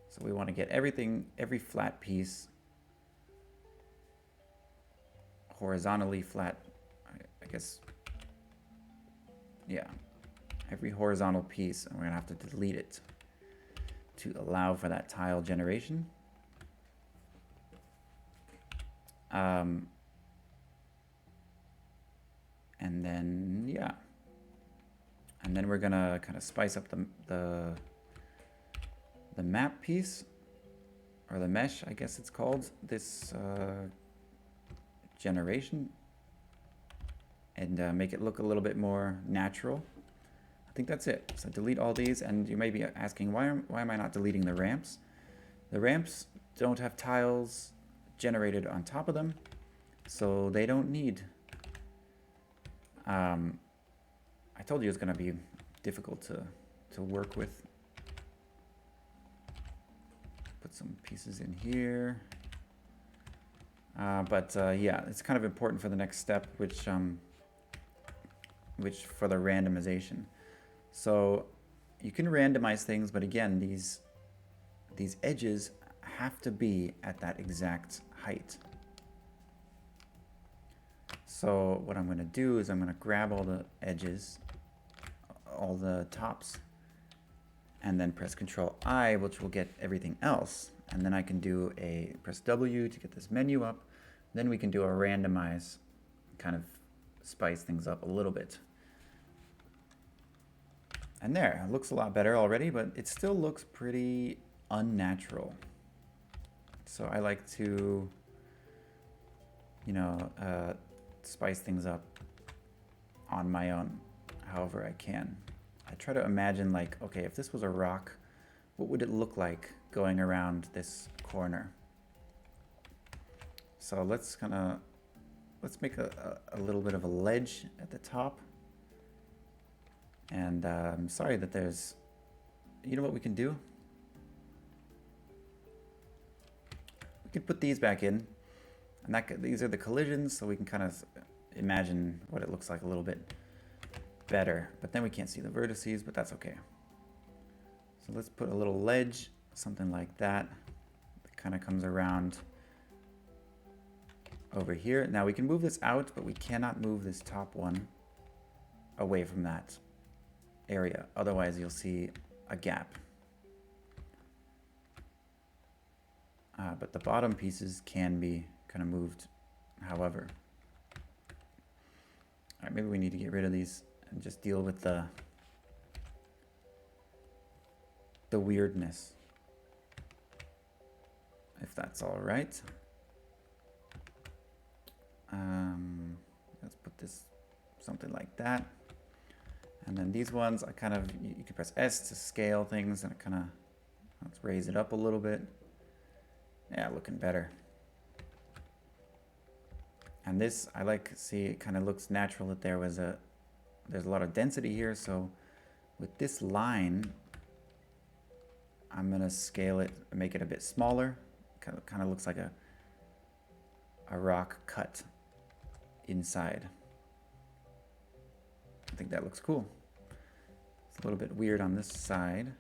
So we want to get everything, every flat piece, horizontally flat, I guess, yeah, every horizontal piece, and we're gonna have to delete it to allow for that tile generation. And then, yeah, and then we're gonna kind of spice up the map piece, or the mesh, I guess it's called, this generation, and make it look a little bit more natural. I think that's it. So delete all these, and you may be asking, why am I not deleting the ramps? The ramps don't have tiles generated on top of them, so they don't need. I told you it's going to be difficult to work with. Put some pieces in here. But yeah, it's kind of important for the next step, which for the randomization. So you can randomize things, but again, these edges have to be at that exact height. So what I'm going to do is I'm going to grab all the edges, all the tops, and then press Control I, which will get everything else. And then I can do press W to get this menu up. Then we can do a randomize, kind of spice things up a little bit. And there, it looks a lot better already, but it still looks pretty unnatural. So I like to, you know, spice things up on my own, however I can. I try to imagine, like, okay, if this was a rock, what would it look like going around this corner? So let's make a little bit of a ledge at the top. And I'm sorry that there's, you know what we can do? could put these back in, and these are the collisions, so we can kind of imagine what it looks like a little bit better. But then we can't see the vertices, but that's okay. So let's put a little ledge, something like that. That kind of comes around over here. Now we can move this out, but we cannot move this top one away from that area. Otherwise, you'll see a gap. But the bottom pieces can be kind of moved, however. All right, maybe we need to get rid of these and just deal with the weirdness, if that's all right. Let's put this something like that. And then these ones, I kind of, you can press S to scale things, and it kind of, let's raise it up a little bit. Yeah, looking better. And this, I like, see, it kind of looks natural that there's a lot of density here. So with this line, I'm gonna scale it, make it a bit smaller. Kind of looks like a rock cut inside. I think that looks cool. It's a little bit weird on this side.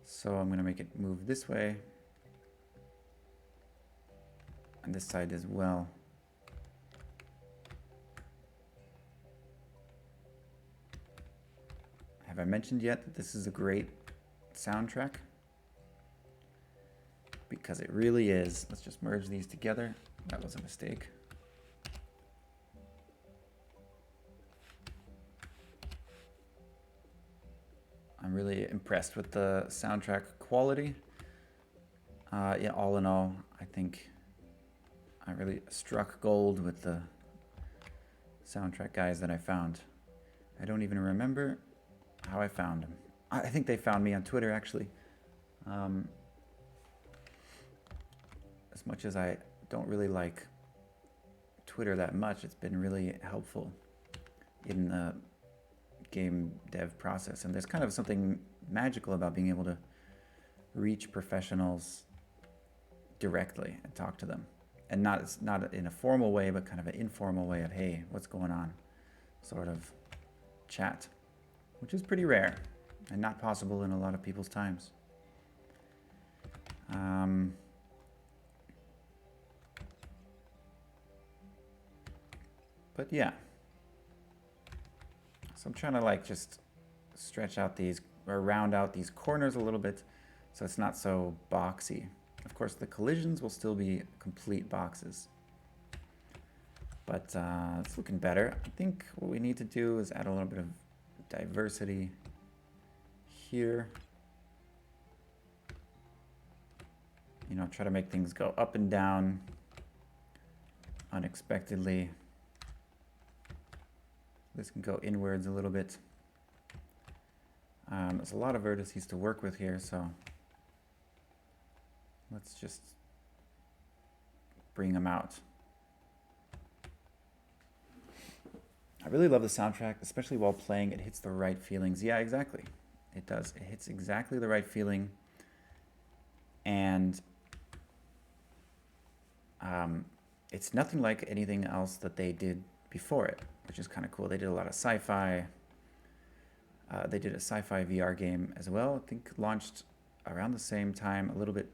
So I'm gonna make it move this way. And this side as well. Have I mentioned yet that this is a great soundtrack? Because it really is. Let's just merge these together. That was a mistake. I'm really impressed with the soundtrack quality. Yeah, all in all, I think I really struck gold with the soundtrack guys that I found. I don't even remember how I found them. I think they found me on Twitter, actually. As much as I don't really like Twitter that much, it's been really helpful in the game dev process. And there's kind of something magical about being able to reach professionals directly and talk to them. And not in a formal way, but kind of an informal way of, hey, what's going on? Sort of chat, which is pretty rare and not possible in a lot of people's times. But yeah. So I'm trying to like just stretch out these, or round out these corners a little bit so it's not so boxy. Of course, the collisions will still be complete boxes. But it's looking better. I think what we need to do is add a little bit of diversity here. You know, try to make things go up and down unexpectedly. This can go inwards a little bit. There's a lot of vertices to work with here, so let's just bring them out. I really love the soundtrack, especially while playing. It hits the right feelings. Yeah, exactly. It does. It hits exactly the right feeling. And it's nothing like anything else that they did before it, which is kind of cool. They did a lot of sci-fi. They did a sci-fi VR game as well. I think launched around the same time, a little bit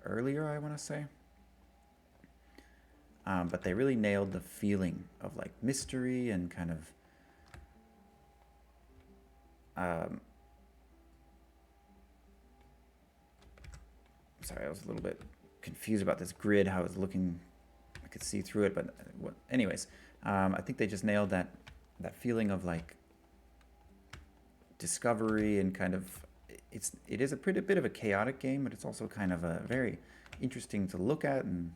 earlier, I want to say. But they really nailed the feeling of like mystery and kind of sorry, I was a little bit confused about this grid, how it was looking. I could see through it, but anyways, I think they just nailed that feeling of like discovery and kind of it is a pretty bit of a chaotic game, but it's also kind of a very interesting to look at and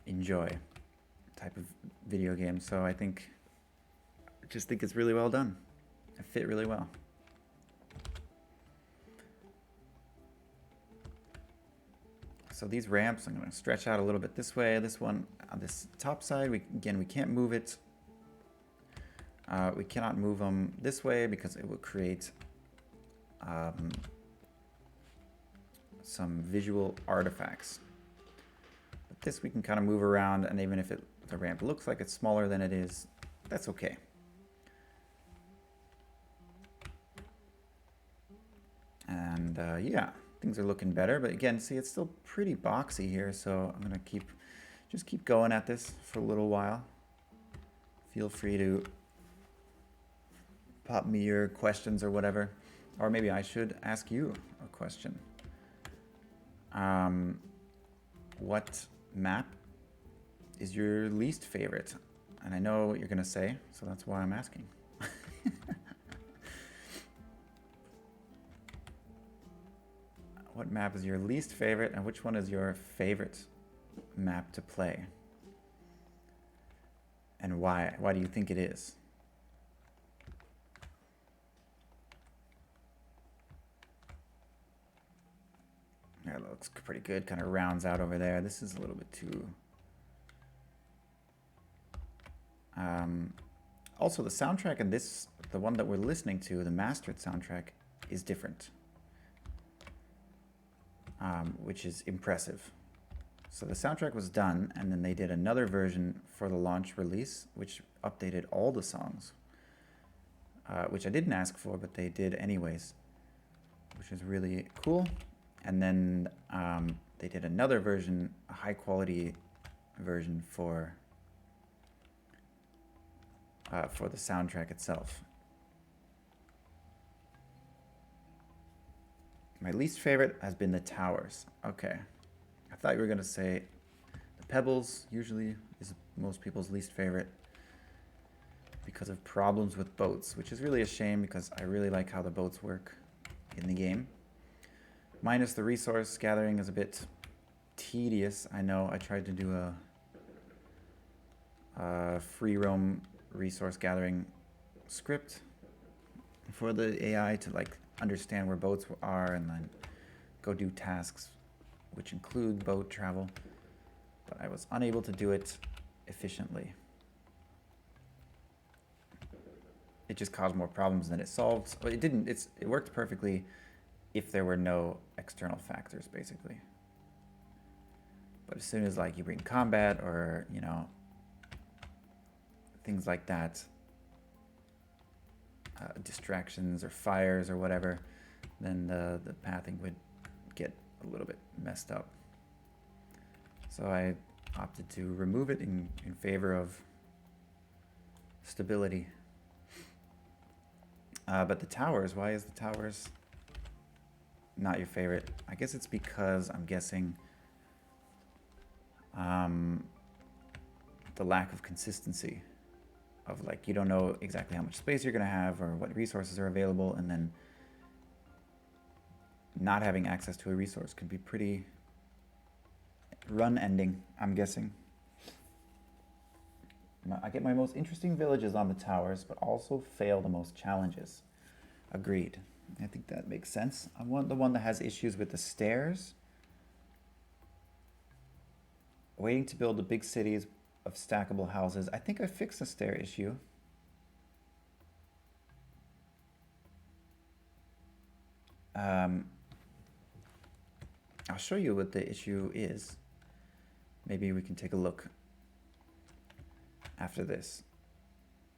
enjoy type of video game. So I just think it's really well done. It fit really well. So these ramps, I'm going to stretch out a little bit this way. This one on this top side, we can't move it. We cannot move them this way because it would create some visual artifacts. But this we can kind of move around, and even if the ramp looks like it's smaller than it is, that's okay. And yeah, things are looking better, but again, see, it's still pretty boxy here, so I'm gonna just keep going at this for a little while. Feel free to pop me your questions or whatever, or maybe I should ask you a question. What map is your least favorite? And I know what you're gonna say, so that's why I'm asking. What map is your least favorite, and which one is your favorite map to play? And why? Why do you think it is? That looks pretty good, kind of rounds out over there. This is a little bit too... also, the soundtrack in this, the one that we're listening to, the mastered soundtrack, is different. Which is impressive. So the soundtrack was done, and then they did another version for the launch release, which updated all the songs, which I didn't ask for, but they did anyways, which is really cool. And then they did another version, a high-quality version for the soundtrack itself. My least favorite has been the towers. Okay. I thought you were going to say the pebbles usually is most people's least favorite because of problems with boats, which is really a shame because I really like how the boats work in the game. Minus the resource gathering is a bit tedious. I know I tried to do a free roam resource gathering script for the AI to like understand where boats are and then go do tasks which include boat travel, but I was unable to do it efficiently. It just caused more problems than it solved. But it didn't, it worked perfectly if there were no external factors, basically. But as soon as like you bring combat or, you know, things like that, distractions or fires or whatever, then the pathing would get a little bit messed up. So I opted to remove it in favor of stability. But the towers, why is the towers not your favorite? I guess it's because I'm guessing the lack of consistency of like, you don't know exactly how much space you're gonna have or what resources are available, and then not having access to a resource can be pretty run ending, I'm guessing. I get my most interesting villages on the towers, but also fail the most challenges. Agreed. I think that makes sense. I want the one that has issues with the stairs. Waiting to build the big cities of stackable houses. I think I fixed the stair issue. I'll show you what the issue is. Maybe we can take a look after this,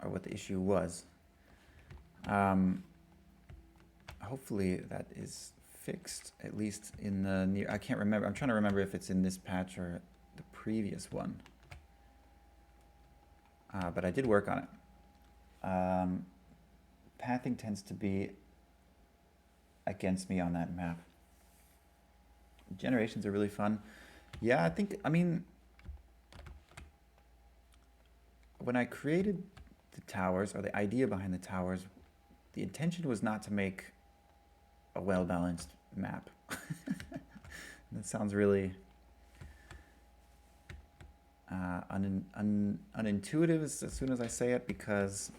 or what the issue was. Hopefully that is fixed, at least in the near... I can't remember. I'm trying to remember if it's in this patch or the previous one. But I did work on it. Pathing tends to be against me on that map. Generations are really fun. Yeah, I mean, when I created the towers, or the idea behind the towers, the intention was not to make a well-balanced map. That sounds really unintuitive as soon as I say it, because,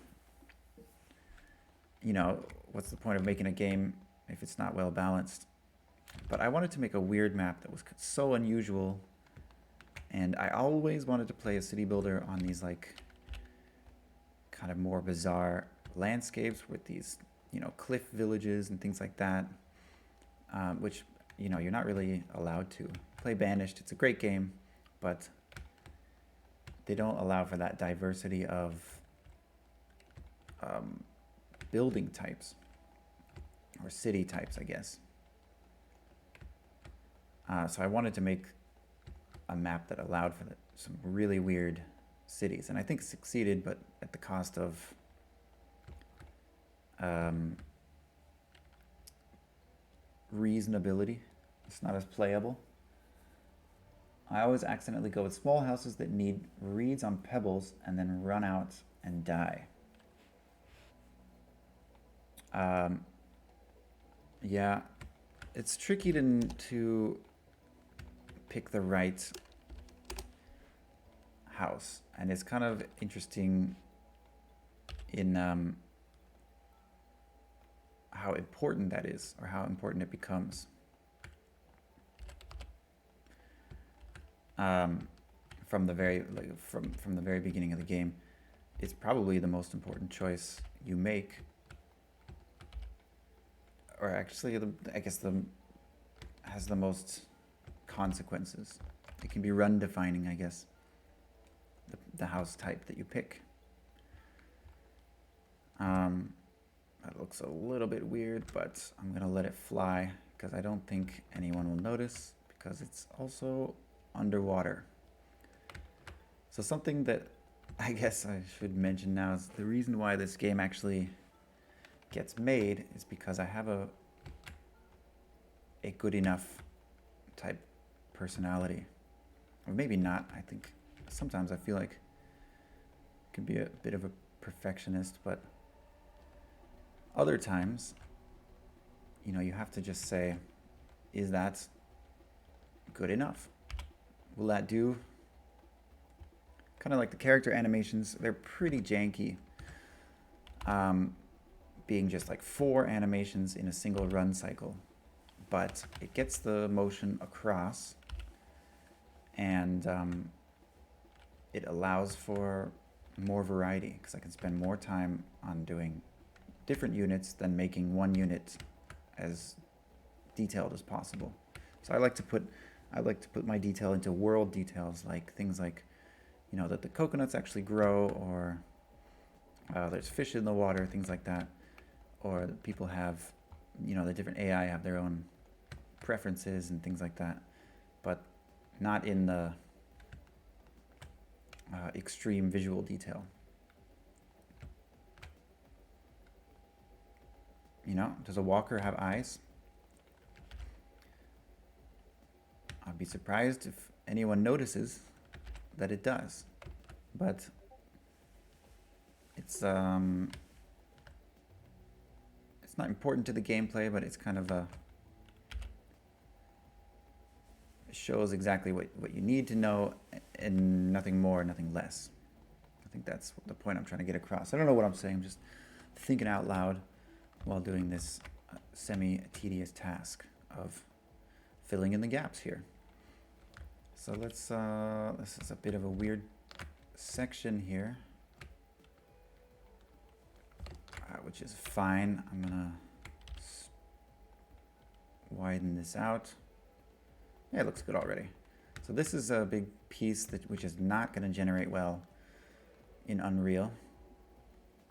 you know, what's the point of making a game if it's not well-balanced? But I wanted to make a weird map that was so unusual, and I always wanted to play a city builder on these like kind of more bizarre landscapes with these, you know, cliff villages and things like that, which you know, you're not really allowed to. Play Banished, it's a great game, but they don't allow for that diversity of building types, or city types, I guess. So I wanted to make a map that allowed for some really weird cities, and I think it succeeded, but at the cost of reasonability. It's not as playable. I always accidentally go with small houses that need reeds on pebbles and then run out and die. Yeah, it's tricky to pick the right house, and it's kind of interesting in how important that is, or how important it becomes. From the very from the very beginning of the game, it's probably the most important choice you make, or actually, I guess has the most consequences. It can be run defining, I guess. The house type that you pick. That looks a little bit weird, but I'm gonna let it fly because I don't think anyone will notice, because it's also underwater. So something that I guess I should mention now is the reason why this game actually gets made is because I have a good enough type personality. Or maybe not. I think sometimes I feel like I can be a bit of a perfectionist, but other times, you know, you have to just say, is that good enough? Will that do? Kind of like the character animations, they're pretty janky. Being just like 4 animations in a single run cycle. But it gets the motion across, and it allows for more variety, because I can spend more time on doing different units than making one unit as detailed as possible. So I like to put my detail into world details, like things like, you know, that the coconuts actually grow, or there's fish in the water, things like that, or people have, you know, the different AI have their own preferences and things like that, but not in the extreme visual detail. You know, does a walker have eyes? I'd be surprised if anyone notices that it does, but it's not important to the gameplay, but it's kind of it shows exactly what you need to know, and nothing more, nothing less. I think that's the point I'm trying to get across. I don't know what I'm saying. I'm just thinking out loud while doing this semi-tedious task of filling in the gaps here. So let's, this is a bit of a weird section here, which is fine. I'm gonna widen this out. Yeah, it looks good already. So this is a big piece which is not gonna generate well in Unreal.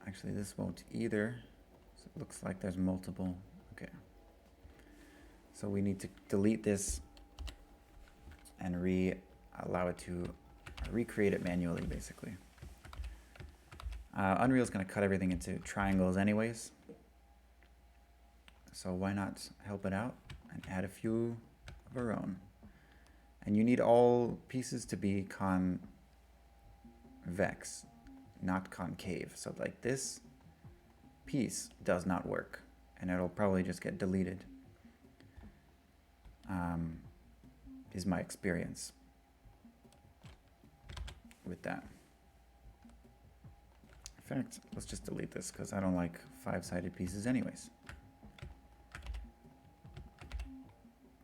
Actually, this won't either. So it looks like there's multiple. Okay. So we need to delete this and allow it to recreate it manually, basically. Unreal is going to cut everything into triangles anyways. So why not help it out and add a few of our own. And you need all pieces to be convex, not concave. So like this piece does not work, and it'll probably just get deleted, is my experience with that. In fact, let's just delete this because I don't like 5-sided pieces anyways.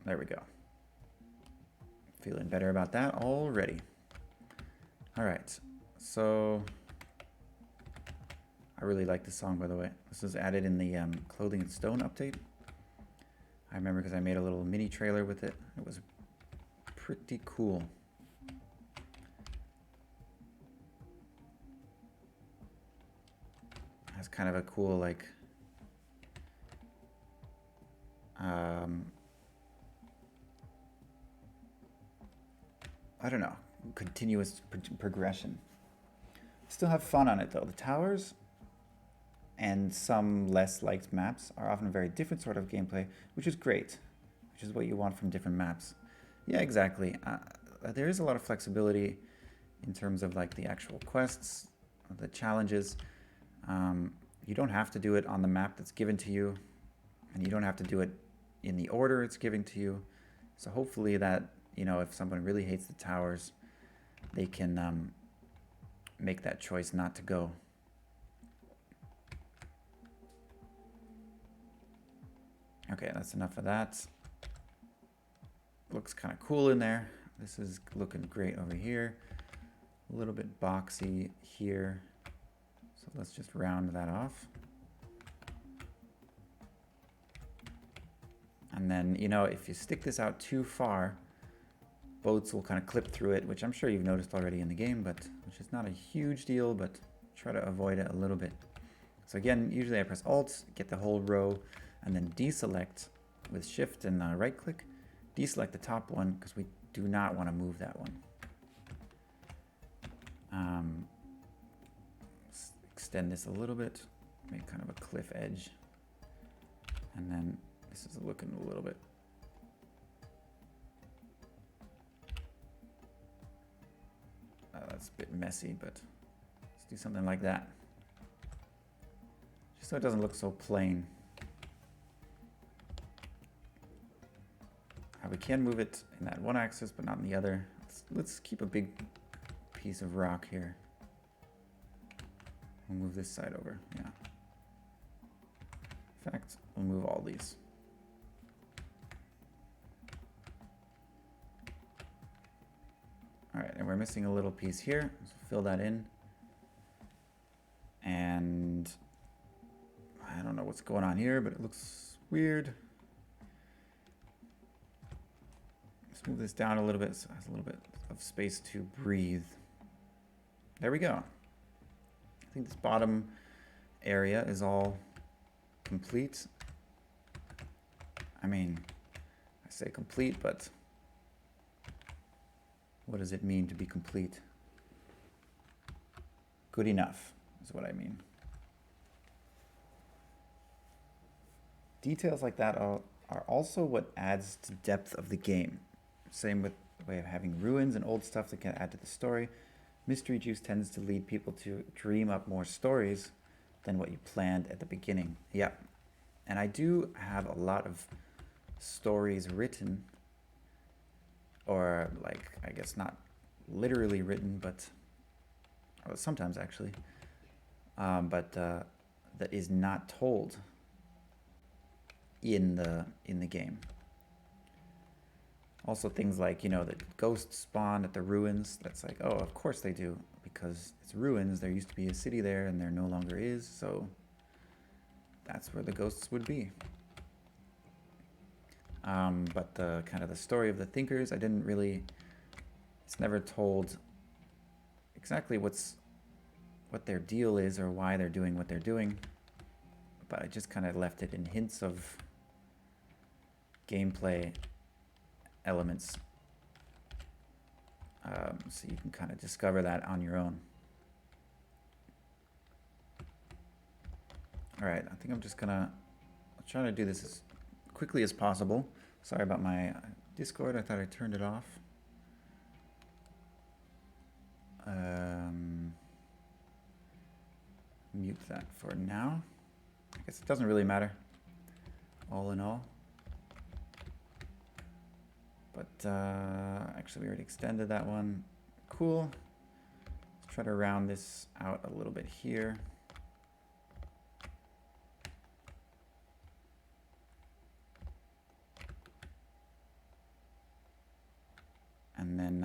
There we go. Feeling better about that already. All right, so I really like this song, by the way. This was added in the Clothing and Stone update. I remember because I made a little mini trailer with it. It was pretty cool. It has kind of a cool, like, I don't know, continuous progression. Still have fun on it though. The towers and some less liked maps are often a very different sort of gameplay, which is great, which is what you want from different maps. Yeah, exactly. There is a lot of flexibility in terms of like the actual quests, the challenges. You don't have to do it on the map that's given to you, and you don't have to do it in the order it's given to you. So hopefully that, you know, if someone really hates the towers, they can make that choice not to go. Okay, that's enough of that. Looks kind of cool in there. This is looking great over here. A little bit boxy here. So let's just round that off. And then, you know, if you stick this out too far, boats will kind of clip through it, which I'm sure you've noticed already in the game, but which is not a huge deal, but try to avoid it a little bit. So again, usually I press Alt, get the whole row, and then deselect with Shift and right click. Deselect the top one because we do not want to move that one. Extend this a little bit, make kind of a cliff edge. And then this is looking a little bit. That's a bit messy, but let's do something like that. Just so it doesn't look so plain. We can move it in that one axis, but not in the other. Let's keep a big piece of rock here. We'll move this side over, yeah. In fact, we'll move all these. All right, and we're missing a little piece here, so fill that in. And I don't know what's going on here, but it looks weird. Let's move this down a little bit so it has a little bit of space to breathe. There we go. I think this bottom area is all complete. I mean, I say complete, but what does it mean to be complete? Good enough is what I mean. Details like that are also what adds to depth of the game. Same with the way of having ruins and old stuff that can add to the story. Mystery Juice tends to lead people to dream up more stories than what you planned at the beginning. Yeah, and I do have a lot of stories written, or like, I guess not literally written, but sometimes actually, that is not told in the game. Also things like, you know, that ghosts spawn at the ruins. That's like, oh, of course they do, because it's ruins. There used to be a city there and there no longer is, so that's where the ghosts would be. But the kind of the story of the thinkers, it's never told exactly what their deal is or why they're doing what they're doing, but I just kind of left it in hints of gameplay elements, so you can kind of discover that on your own. All right, I think I'm just gonna try to do this as quickly as possible. Sorry about my Discord, I thought I turned it off. Mute that for now. I guess it doesn't really matter, all in all. But actually we already extended that one. Cool. Let's try to round this out a little bit here. And then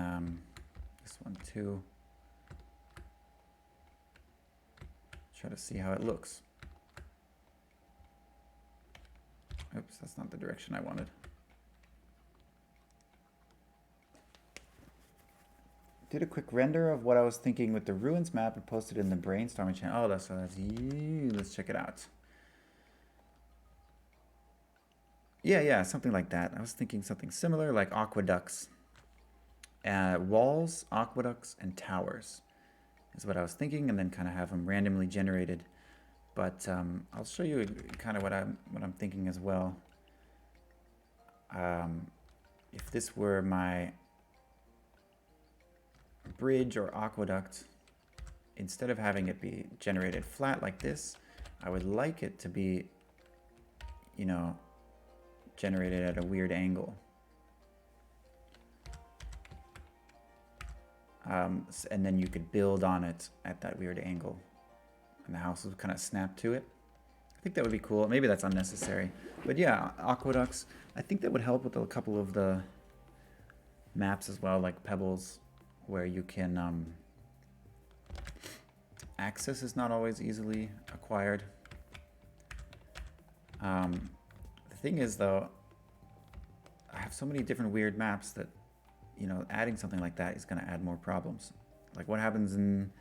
this one too. Try to see how it looks. Oops, that's not the direction I wanted. Did a quick render of what I was thinking with the ruins map and posted in the brainstorming channel. Oh, that's you. Let's check it out. Yeah, something like that. I was thinking something similar, like aqueducts. Walls, aqueducts, and towers is what I was thinking, and then kind of have them randomly generated. But I'll show you kind of what I'm thinking as well. If this were my bridge or aqueduct, instead of having it be generated flat like this, I would like it to be, you know, generated at a weird angle. And then you could build on it at that weird angle, and the house would kind of snap to it. I think that would be cool. Maybe that's unnecessary, but yeah, aqueducts. I think that would help with a couple of the maps as well, like Pebbles, where you can access is not always easily acquired. The thing is, though, I have so many different weird maps that, you know, adding something like that is going to add more problems. Like what happens in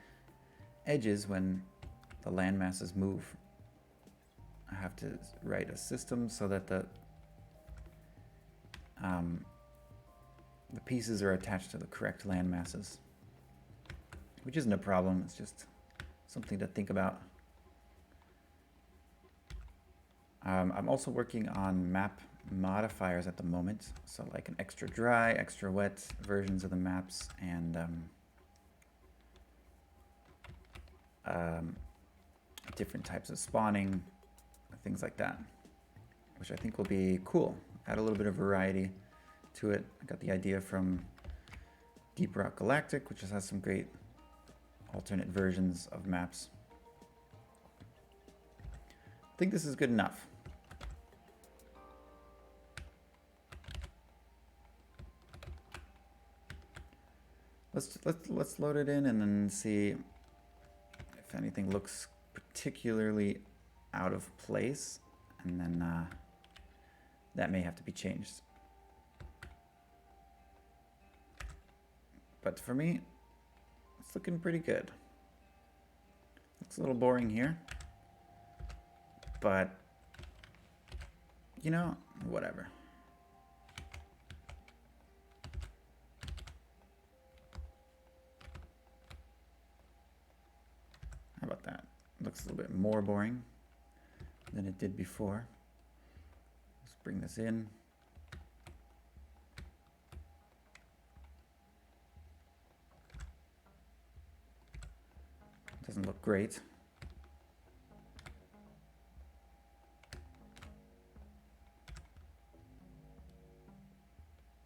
edges when the land masses move? I have to write a system so that the pieces are attached to the correct land masses, which isn't a problem. It's just something to think about. I'm also working on map modifiers at the moment, so like an extra dry, extra wet versions of the maps, and different types of spawning, things like that, which I think will be cool. Add a little bit of variety to it. I got the idea from Deep Rock Galactic, which just has some great alternate versions of maps. I think this is good enough. Let's load it in and then see if anything looks particularly out of place, and then that may have to be changed. But for me, it's looking pretty good. Looks a little boring here, but you know, whatever. How about that? Looks a little bit more boring than it did before. Let's bring this in. Doesn't look great.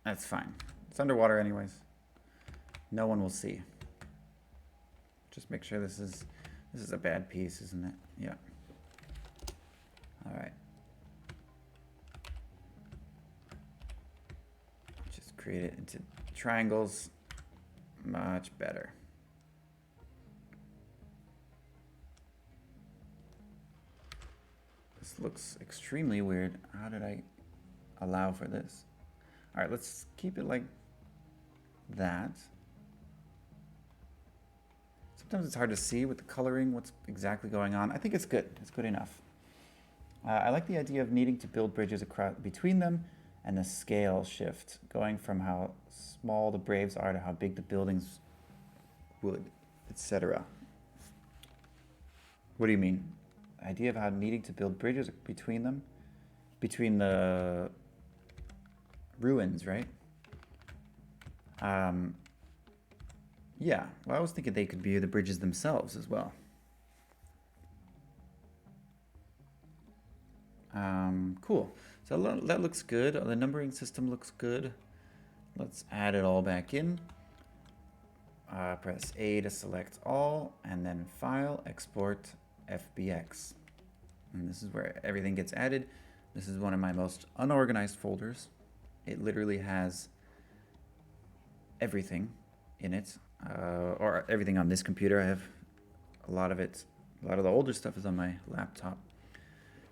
That's fine. It's underwater anyways. No one will see. Just make sure this is a bad piece, isn't it? Yeah. All right. Just create it into triangles. Much better. This looks extremely weird. How did I allow for this? All right, let's keep it like that. Sometimes it's hard to see with the coloring what's exactly going on. I think it's good. It's good enough. I like the idea of needing to build bridges across between them, and the scale shift, going from how small the Braves are to how big the buildings would, etc. What do you mean? The idea of how needing to build bridges between them, between the ruins, right? Yeah, well, I was thinking they could be the bridges themselves as well. Cool. So that looks good. The numbering system looks good. Let's add it all back in. Press A to select all, and then File, Export, FBX. And this is where everything gets added. This is one of my most unorganized folders. It literally has everything in it, or everything on this computer. I have a lot of it. A lot of the older stuff is on my laptop.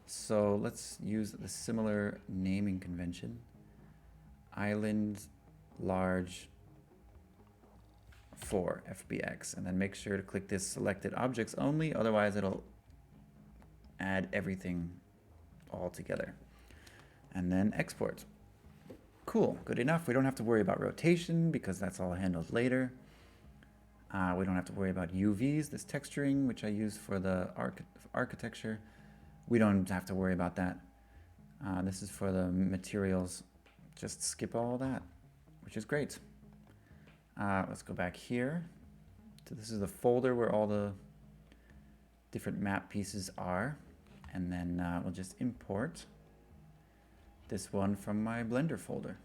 So let's use the similar naming convention. Island large 4 FBX, and then make sure to click this selected objects only, otherwise it'll add everything all together. And then export. Cool, good enough. We don't have to worry about rotation because that's all handled later. We don't have to worry about UVs, this texturing, which I use for the architecture. We don't have to worry about that. This is for the materials. Just skip all that, which is great. Let's go back here. So this is the folder where all the different map pieces are. And then we'll just import this one from my Blender folder.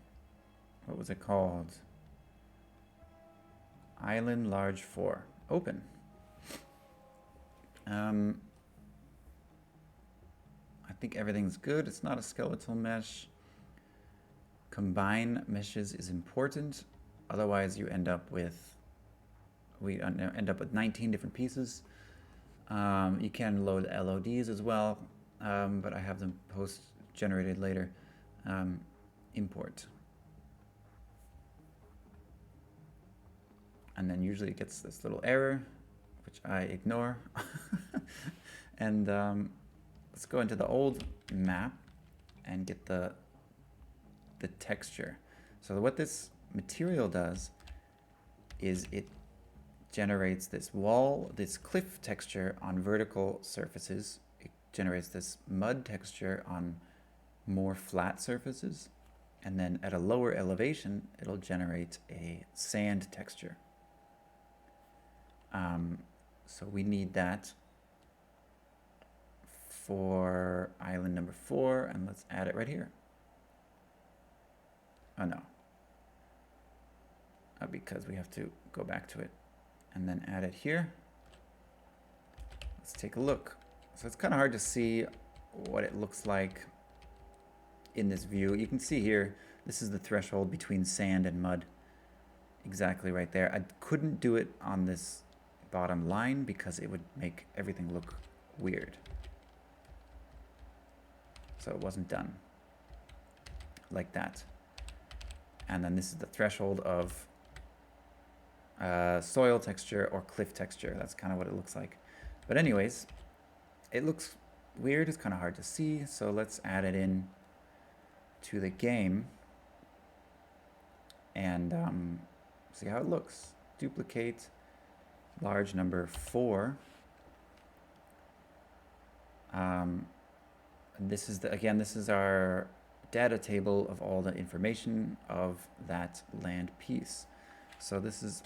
What was it called? Island Large 4. Open. I think everything's good. It's not a skeletal mesh. Combine meshes is important. Otherwise, you end up with 19 different pieces. You can load LODs as well, but I have them post-generated later. Import. And then usually it gets this little error, which I ignore. And let's go into the old map and get the texture. So what this material does is it generates this cliff texture on vertical surfaces. It generates this mud texture on more flat surfaces. And then at a lower elevation, it'll generate a sand texture. So we need that for island number 4, and let's add it right here. Oh no. Because we have to go back to it and then add it here. Let's take a look. So it's kind of hard to see what it looks like in this view. You can see here, this is the threshold between sand and mud. Exactly right there. I couldn't do it on this bottom line because it would make everything look weird. So it wasn't done like that. And then this is the threshold of soil texture or cliff texture. That's kind of what it looks like. But anyways, it looks weird. It's kind of hard to see. So let's add it in to the game and see how it looks. Duplicate large number 4. This is our data table of all the information of that land piece. So this is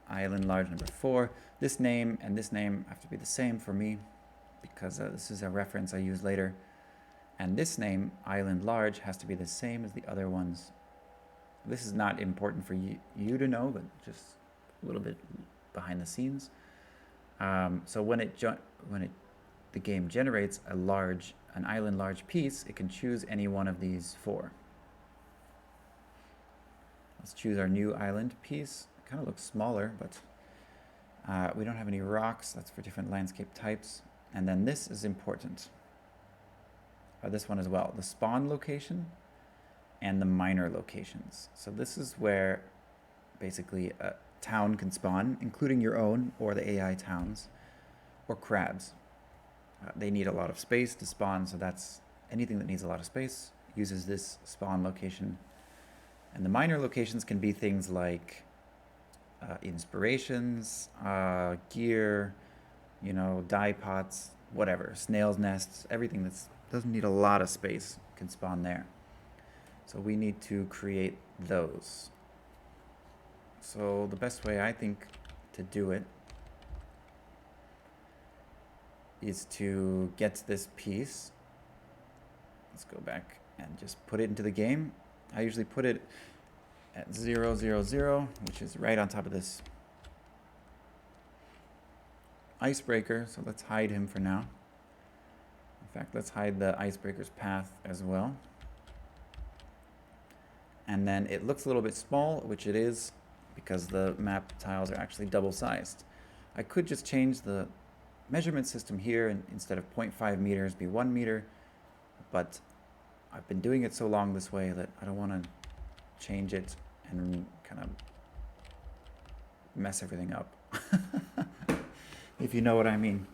island large number 4. This name and this name have to be the same for me because this is a reference I use later. And this name, island large, has to be the same as the other ones. This is not important for you to know, but just a little bit behind the scenes. So when the game generates an island large piece, it can choose any one of these 4. Let's choose our new island piece. It kind of looks smaller, but we don't have any rocks. That's for different landscape types. And then this is important. This one as well, the spawn location and the miner locations. So this is where basically a town can spawn, including your own or the AI towns, or crabs. They need a lot of space to spawn, so that's anything that needs a lot of space uses this spawn location. And the miner locations can be things like inspirations, gear, dye pots, whatever, snail's nests, everything that doesn't need a lot of space can spawn there. So we need to create those. So the best way I think to do it is to get this piece. Let's go back and just put it into the game. I usually put it at 0, 0, 0, which is right on top of this icebreaker. So let's hide him for now. In fact, let's hide the icebreaker's path as well. And then it looks a little bit small, which it is, because the map tiles are actually double-sized. I could just change the measurement system here and instead of 0.5 meters be 1 meter, but I've been doing it so long this way that I don't want to change it and kind of mess everything up. If you know what I mean.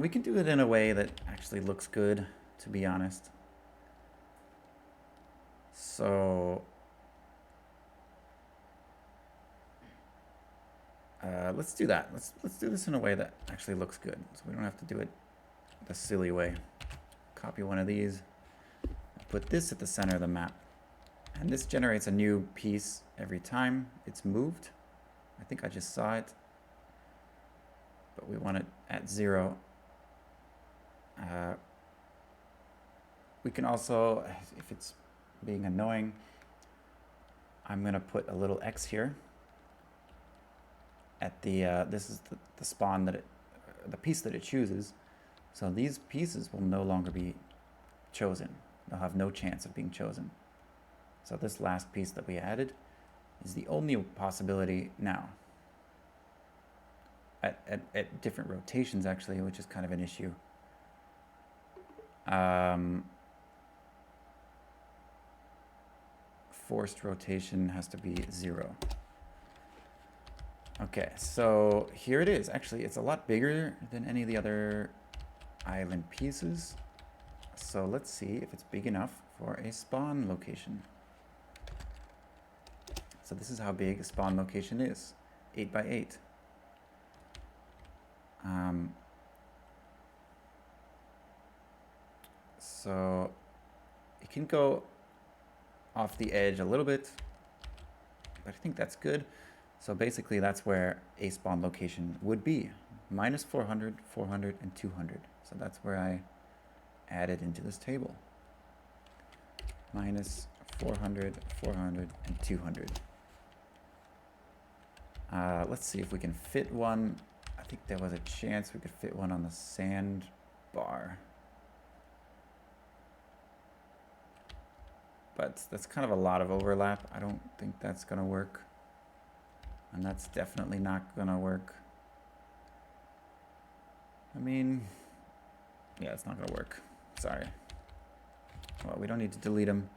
We can do it in a way that actually looks good, to be honest. So let's do that. Let's do this in a way that actually looks good, so we don't have to do it the silly way. Copy one of these, put this at the center of the map, and this generates a new piece every time it's moved. I think I just saw it, but we want it at 0. We can also, if it's being annoying, I'm going to put a little X here at the, this is the spawn that the piece that it chooses. So these pieces will no longer be chosen. They'll have no chance of being chosen. So this last piece that we added is the only possibility now. At different rotations, actually, which is kind of an issue. Forced rotation has to be 0. Okay, so here it is. Actually, it's a lot bigger than any of the other island pieces. So let's see if it's big enough for a spawn location. So this is how big a spawn location is. 8 by 8. So it can go off the edge a little bit, but I think that's good. So basically that's where a spawn location would be. Minus 400, 400, and 200. So that's where I added into this table. Minus 400, 400, and 200. Let's see if we can fit one. I think there was a chance we could fit one on the sand bar. But that's kind of a lot of overlap. I don't think that's going to work. And that's definitely not going to work. I mean, yeah, it's not going to work. Sorry. Well, we don't need to delete them.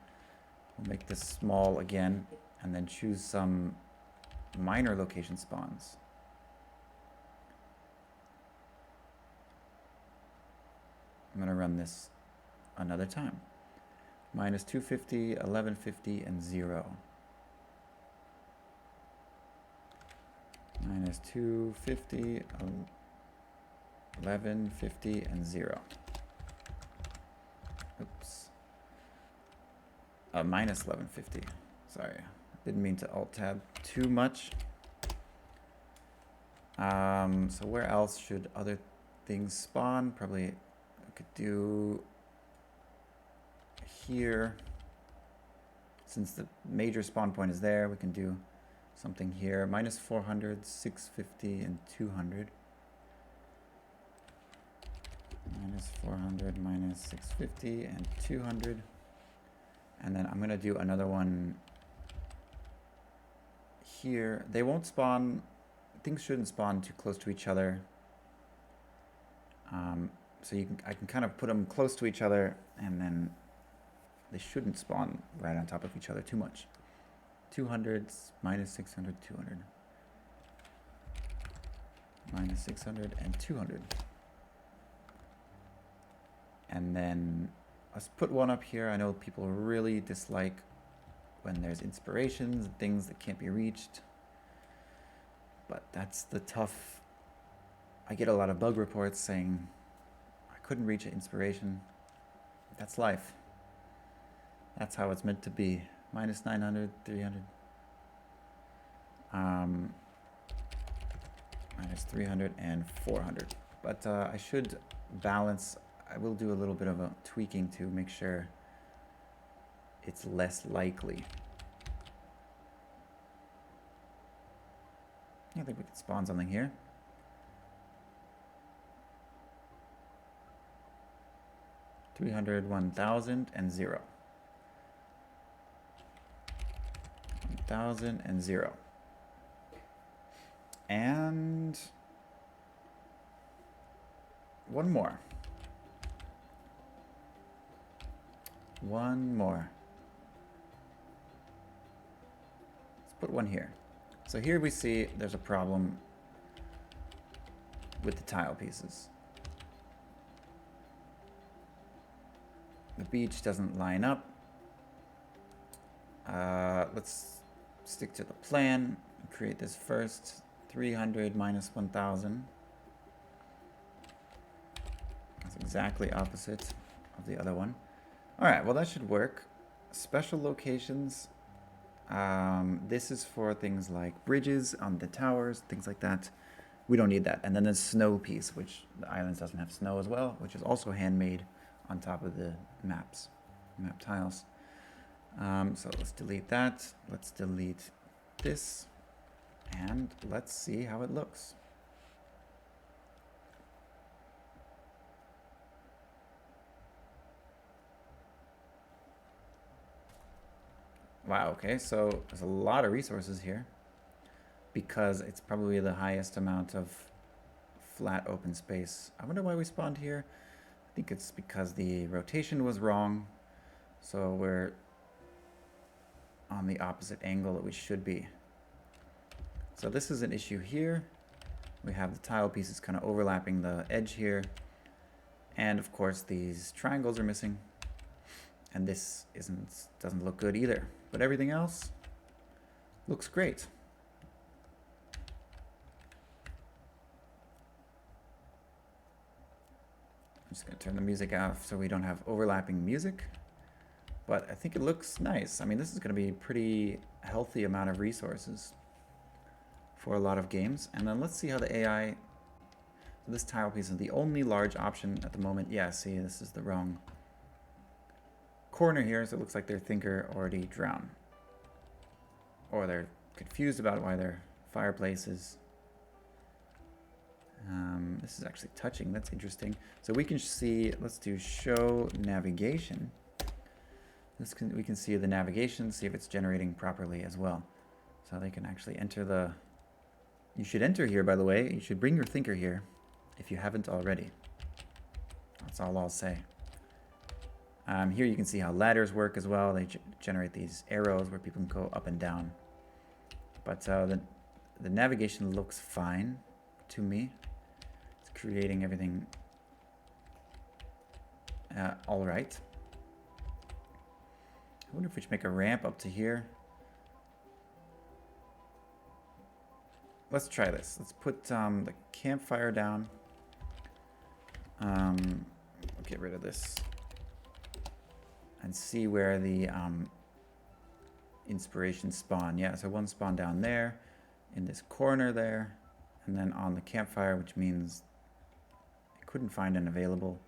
We'll make this small again and then choose some minor location spawns. I'm going to run this another time. Minus 250, 1150, and 0. Minus 250, 1150, and 0. Oops. Minus 1150. Sorry. Didn't mean to alt-tab too much. So where else should other things spawn? Probably I could do here. Since the major spawn point is there, we can do something here. Minus 400, 650, and 200. Minus 400, minus 650, and 200. And then I'm going to do another one here. They won't spawn, things shouldn't spawn too close to each other. So I can kind of put them close to each other, and then they shouldn't spawn right on top of each other too much. 200s, minus 600, 200. Minus 600 and 200. And then let's put one up here. I know people really dislike when there's inspirations and things that can't be reached. But that's the tough. I get a lot of bug reports saying I couldn't reach an inspiration. That's life. That's how it's meant to be. Minus 900, 300. Minus 300 and 400. But I should balance. I will do a little bit of a tweaking to make sure it's less likely. I think we could spawn something here. $300, 1,000, and 0. 1,000 and 0. And one more. one more. Let's put one here. So here we see there's a problem with the tile pieces. The beach doesn't line up. Let's stick to the plan. Create this first. 300 minus 1000. That's exactly opposite of the other one. All right, well that should work. Special locations. This is for things like bridges on the towers, things like that. We don't need that. And then the snow piece, which the islands doesn't have snow as well, which is also handmade on top of the map tiles. So let's delete that. Let's delete this. And let's see how it looks. Wow, okay, so there's a lot of resources here because it's probably the highest amount of flat open space. I wonder why we spawned here. I think it's because the rotation was wrong. So we're on the opposite angle that we should be. So this is an issue here. We have the tile pieces kind of overlapping the edge here. And of course these triangles are missing. And this doesn't look good either. But everything else looks great. I'm just going to turn the music off so we don't have overlapping music. But I think it looks nice. I mean, this is going to be a pretty healthy amount of resources for a lot of games. And then let's see how the AI... So this tile piece is the only large option at the moment. Yeah, see, this is the wrong corner here, so it looks like their thinker already drowned. Or they're confused about why their fireplace is... this is actually touching, that's interesting. So we can see, let's do show navigation. We can see the navigation, see if it's generating properly as well. So they can actually enter the... You should enter here, by the way. You should bring your thinker here if you haven't already. That's all I'll say. Here you can see how ladders work as well. They generate these arrows where people can go up and down. But the navigation looks fine to me. It's creating everything all right. I wonder if we should make a ramp up to here. Let's try this. Let's put the campfire down. We'll get rid of this. And see where the inspiration spawn. Yeah, so one spawn down there, in this corner there, and then on the campfire, which means I couldn't find an available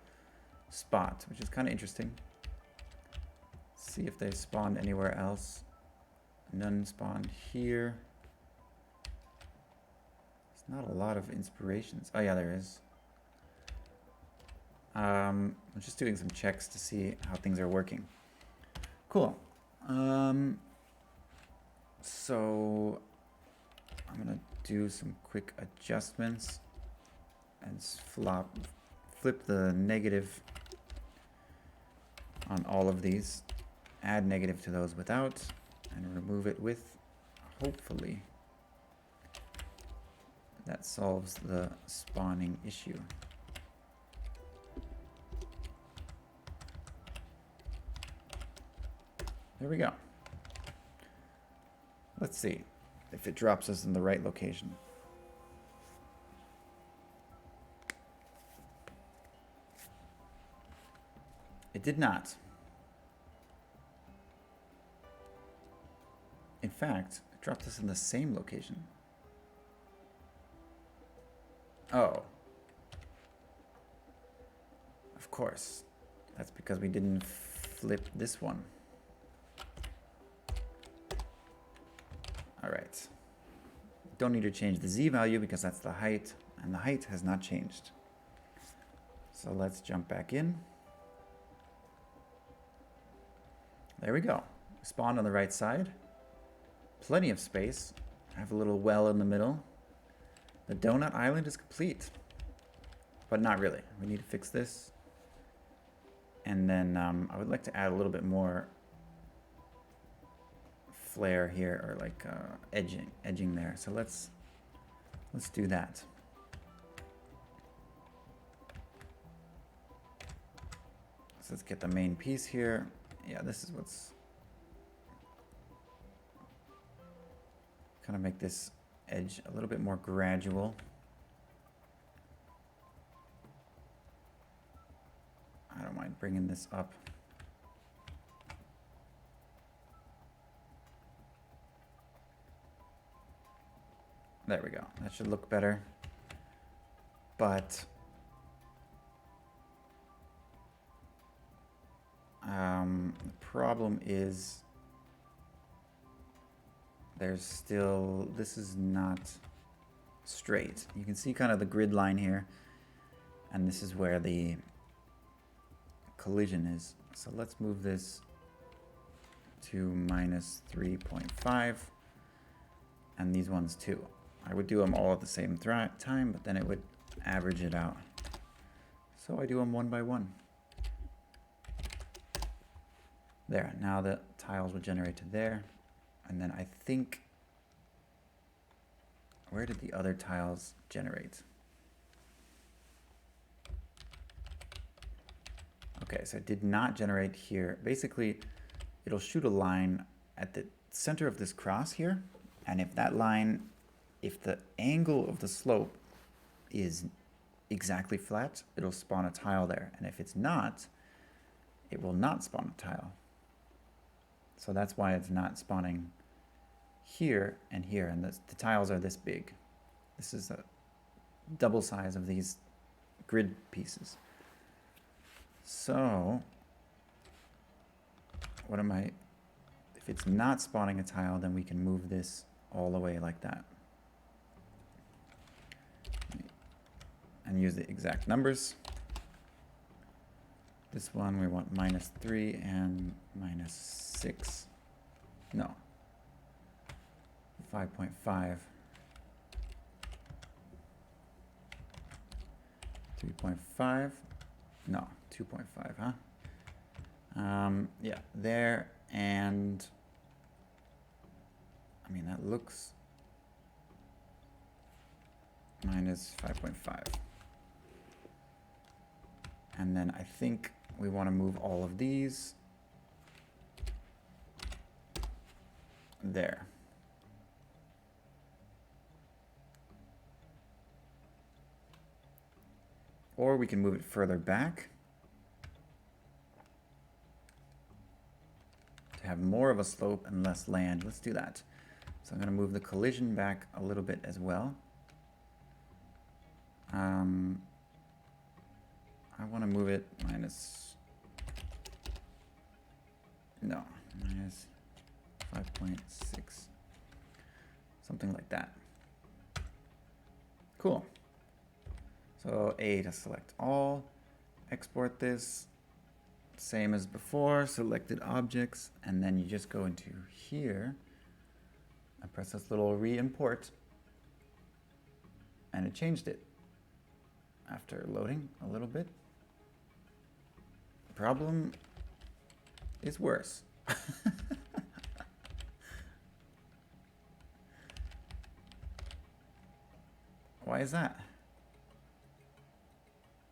spot, which is kind of interesting. See if they spawned anywhere else. None spawned here. There's not a lot of inspirations. Oh yeah, there is. I'm just doing some checks to see how things are working. Cool. So I'm gonna do some quick adjustments and flip the negative on all of these. Add negative to those without and remove it with. Hopefully that solves the spawning issue. There we go. Let's see if it drops us in the right location. It did not. In fact, it dropped us in the same location. Oh. Of course. That's because we didn't flip this one. All right. Don't need to change the Z value because that's the height, and the height has not changed. So let's jump back in. There we go. Spawn on the right side. Plenty of space. I have a little well in the middle. The donut island is complete. But not really. We need to fix this. And then I would like to add a little bit more flare here, or like edging there. So let's do that. So let's get the main piece here. Yeah, this is what's kind of make this edge a little bit more gradual. I don't mind bringing this up. There we go. That should look better. But the problem is there's still, this is not straight. You can see kind of the grid line here, and this is where the collision is. So let's move this to -3.5, and these ones too. I would do them all at the same time, but then it would average it out. So I do them one by one. There, now the tiles will generate to there. And then I think, where did the other tiles generate? Okay, so it did not generate here. Basically, it'll shoot a line at the center of this cross here. And if that line, if the angle of the slope is exactly flat, it'll spawn a tile there. And if it's not, it will not spawn a tile. So that's why it's not spawning here and here. And the tiles are this big. This is a double size of these grid pieces. So what am I, if it's not spawning a tile, then we can move this all the way like that. And use the exact numbers. This one we want -3 and -6. No. 5.5. 3.5. No, 2.5, huh? Yeah, there, and I mean, that looks -5.5. And then I think we want to move all of these there. Or we can move it further back to have more of a slope and less land. Let's do that. So I'm going to move the collision back a little bit as well. I want to move it -5.6, something like that. Cool. So A to select all, export this, same as before, selected objects, and then you just go into here and press this little re-import, and it changed it after loading a little bit. The problem is worse. Why is that?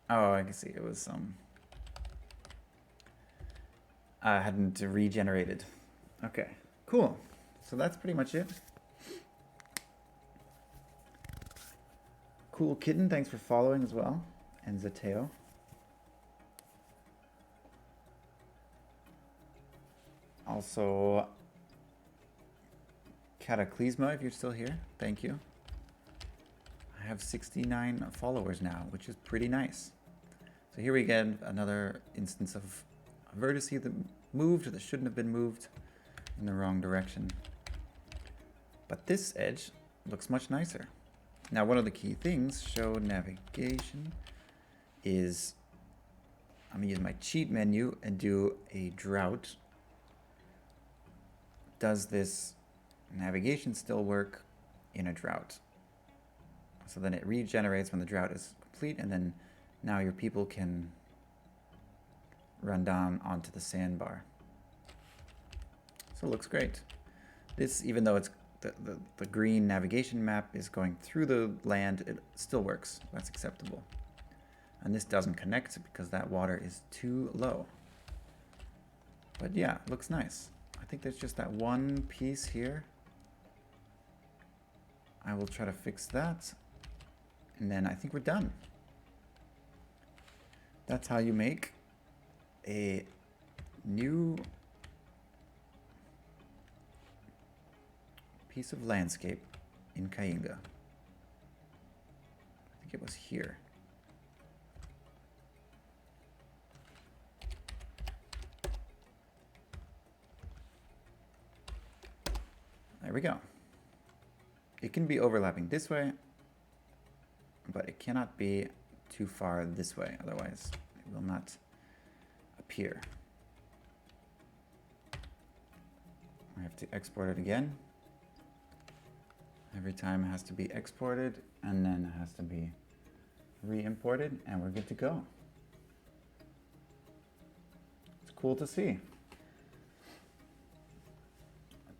Oh, I can see it was hadn't regenerated. Okay, cool. So that's pretty much it. Cool Kitten, thanks for following as well, and Zateo. Also, Cataclysma, if you're still here, thank you. I have 69 followers now, which is pretty nice. So here we get another instance of a vertex that moved that shouldn't have been moved in the wrong direction. But this edge looks much nicer. Now, one of the key things, show navigation, is I'm gonna use my cheat menu and do a drought. Does this navigation still work in a drought? So then it regenerates when the drought is complete, and then now your people can run down onto the sandbar. So it looks great. This, even though it's the green navigation map is going through the land, it still works. That's acceptable. And this doesn't connect because that water is too low. But yeah, it looks nice. I think there's just that one piece here. I will try to fix that. And then I think we're done. That's how you make a new piece of landscape in Kainga. I think it was here. There we go. It can be overlapping this way, but it cannot be too far this way, otherwise it will not appear. I have to export it again. Every time it has to be exported, and then it has to be re-imported, and we're good to go. It's cool to see.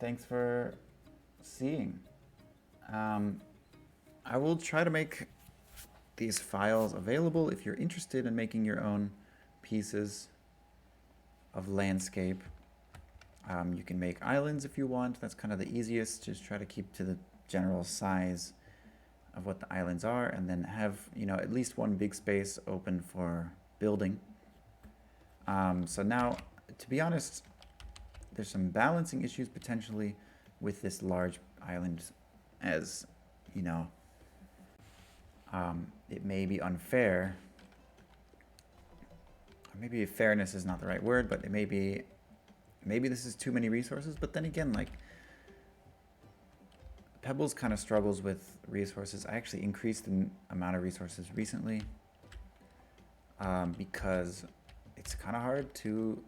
Thanks for seeing. I will try to make these files available if you're interested in making your own pieces of landscape. You can make islands if you want. That's kind of the easiest. Just try to keep to the general size of what the islands are, and then have, you know, at least one big space open for building. So now, to be honest, there's some balancing issues potentially with this large island, as you know, it may be unfair, or maybe fairness is not the right word, but it may be, maybe this is too many resources. But then again, like, Pebbles kind of struggles with resources. I actually increased the amount of resources recently because it's kind of hard to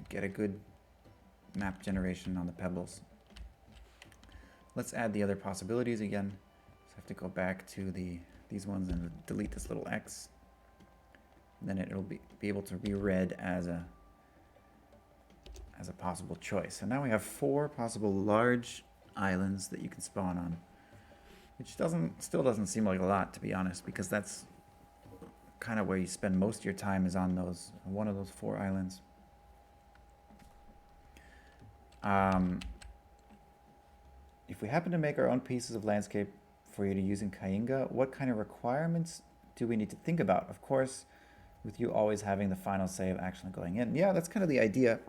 get a good map generation on the Pebbles. Let's add the other possibilities again. So I have to go back to these ones and delete this little X. And then it'll be able to be read as a possible choice. So now we have 4 possible large islands that you can spawn on, which still doesn't seem like a lot, to be honest, because that's kind of where you spend most of your time, is on one of those 4 islands. If we happen to make our own pieces of landscape for you to use in Kainga, what kind of requirements do we need to think about? Of course, with you always having the final say of actually going in. Yeah, that's kind of the idea.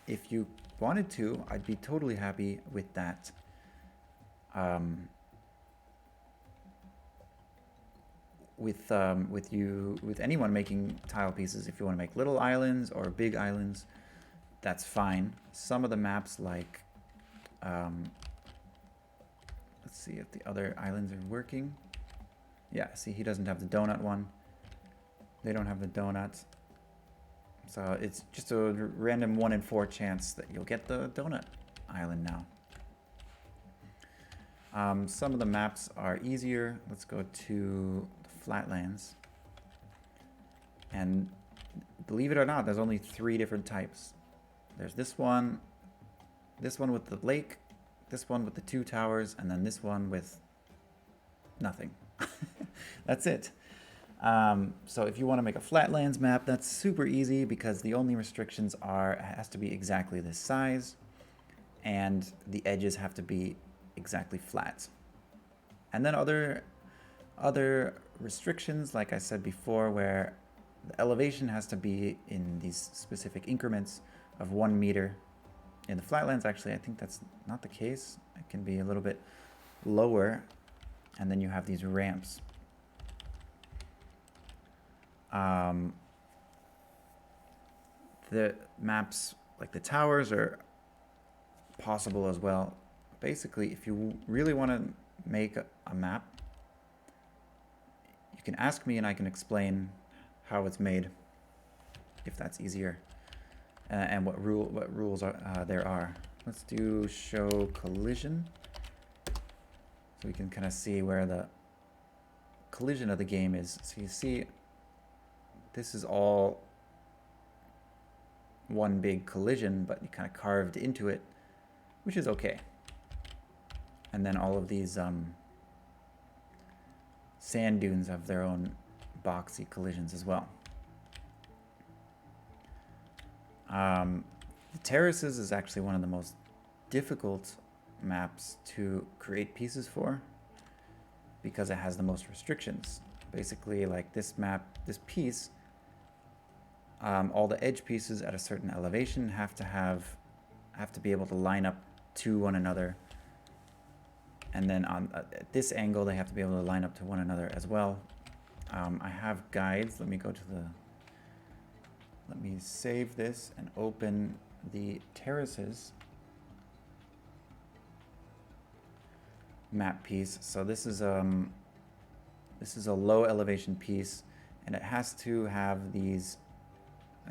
If you wanted to, I'd be totally happy with that. With anyone making tile pieces, if you want to make little islands or big islands, that's fine. Some of the maps, like let's see if the other islands are working. Yeah, see, he doesn't have the donut one. They don't have the donuts. So it's just a random 1 in 4 chance that you'll get the donut island now. Some of the maps are easier. Let's go to the flatlands. And believe it or not, there's only 3 different types. There's this one with the lake, this one with the 2 towers, and then this one with nothing. That's it. So if you want to make a flatlands map, that's super easy, because the only restrictions are it has to be exactly this size, and the edges have to be exactly flat. And then other restrictions, like I said before, where the elevation has to be in these specific increments of 1 meter. In the flatlands, actually, I think that's not the case. It can be a little bit lower, and then you have these ramps. The maps, like the towers, are possible as well. Basically, if you really want to make a map, you can ask me and I can explain how it's made, if that's easier, and what rules there are. Let's do show collision, so we can kind of see where the collision of the game is. So you see, this is all one big collision, but you kind of carved into it, which is okay. And then all of these sand dunes have their own boxy collisions as well. The terraces is actually one of the most difficult maps to create pieces for because it has the most restrictions. Basically, like this map, this piece, all the edge pieces at a certain elevation have to be able to line up to one another, and then on at this angle they have to be able to line up to one another as well. I have guides. Let me save this and open the terraces map piece. So this is a low elevation piece, and it has to have these.